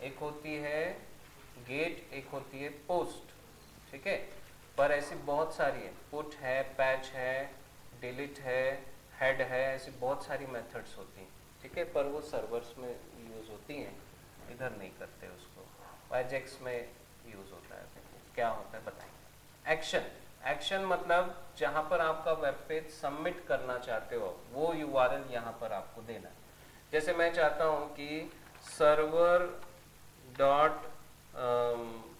एक होती है गेट, एक होती है पोस्ट, ठीक है। पर ऐसी बहुत सारी है, पुट है, पैच है, डिलीट है, हेड है, ऐसी बहुत सारी मेथड्स होती हैं, ठीक है। पर वो सर्वर्स में यूज़ होती हैं, इधर नहीं करते उसको, वाइजेक्स में यूज़ होता है। देखो क्या होता है बताएंगे। एक्शन, एक्शन मतलब जहाँ पर आपका वेब पेज सबमिट करना चाहते हो वो यूआरएल यहाँ पर आपको देना है। जैसे मैं चाहता हूँ कि सर्वर डॉट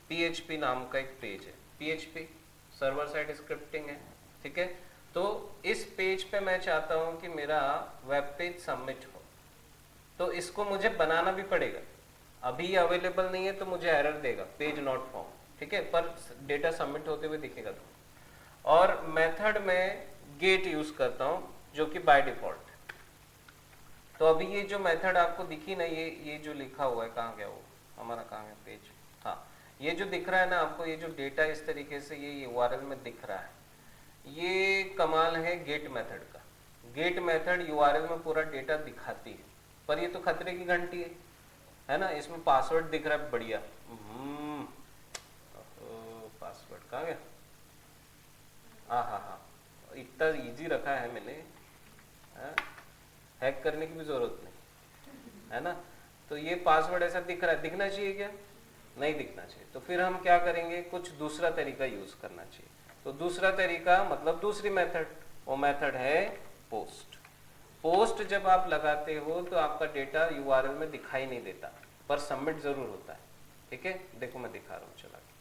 पीएचपी नाम का एक पेज है, पीएचपी सर्वर साइड स्क्रिप्टिंग है, ठीक है। तो इस पेज पे मैं चाहता हूँ कि मेरा वेब पेज सबमिट हो, तो इसको मुझे बनाना भी पड़ेगा। अभी अवेलेबल नहीं है तो मुझे एरर देगा, पेज नॉट फाउंड, ठीक है, पर डेटा सबमिट होते हुए दिखेगा। तो और मेथड में गेट यूज करता हूँ जो कि बाय डिफॉल्ट। तो अभी ये जो मेथड आपको दिखी ना, ये जो लिखा हुआ है, कहाँ गया वो हमारा, कहाँ है पेज, हाँ, ये जो दिख रहा है ना आपको, ये जो डेटा इस तरीके से ये यूआरएल में दिख रहा है, ये कमाल है गेट मेथड का। गेट मेथड यूआरएल में पूरा डेटा दिखाती है, पर ये तो खतरे की घंटी है ना। इसमें पासवर्ड दिख रहा है बढ़िया, पासवर्ड कहाँ गया, हाँ हाँ हाँ, इतना इजी रखा है मैंने, हैक करने की भी जरूरत नहीं है ना। तो ये पासवर्ड ऐसा दिख रहा है, दिखना चाहिए क्या, नहीं दिखना चाहिए। तो फिर हम क्या करेंगे, कुछ दूसरा तरीका यूज करना चाहिए। तो दूसरा तरीका मतलब दूसरी मेथड, वो मेथड है पोस्ट। पोस्ट जब आप लगाते हो तो आपका डेटा यूआरएल में दिखाई नहीं देता, पर सबमिट जरूर होता है, ठीक है। देखो मैं दिखा रहा हूँ, चला के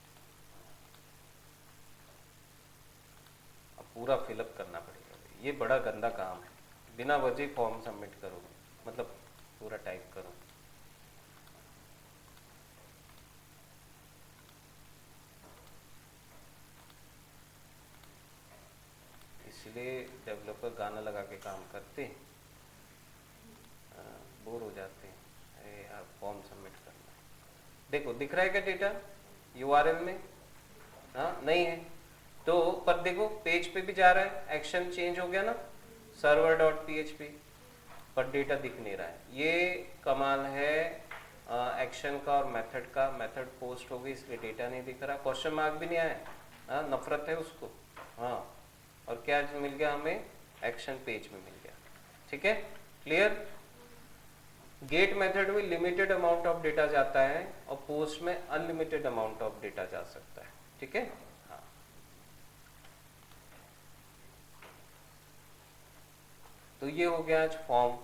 अब पूरा फिलअप करना पड़ेगा, ये बड़ा गंदा काम है। बिना वजह फॉर्म सबमिट करो, मतलब पूरा टाइप करो। इसलिए डेवलपर गाना लगा के काम करते, बोर हो जाते हैं, अरे यार फॉर्म सबमिट करना है। देखो दिख रहा है क्या डेटा यूआरएल में, हाँ नहीं है तो, पर देखो पेज पे भी जा रहा है, एक्शन चेंज हो गया ना, सर्वर डॉट पीएचपी, पर डेटा दिख नहीं रहा है। ये कमाल है एक्शन का और मेथड का। मेथड पोस्ट हो गई इसलिए डेटा नहीं दिख रहा, क्वेश्चन मार्क भी नहीं आया, हाँ नफरत है उसको, हाँ। और क्या मिल गया हमें, एक्शन पेज में मिल गया, ठीक है, क्लियर। गेट मेथड में लिमिटेड अमाउंट ऑफ डेटा जाता है और पोस्ट में अनलिमिटेड अमाउंट ऑफ डेटा जा सकता है, ठीक है, हाँ। तो ये हो गया आज फॉर्म।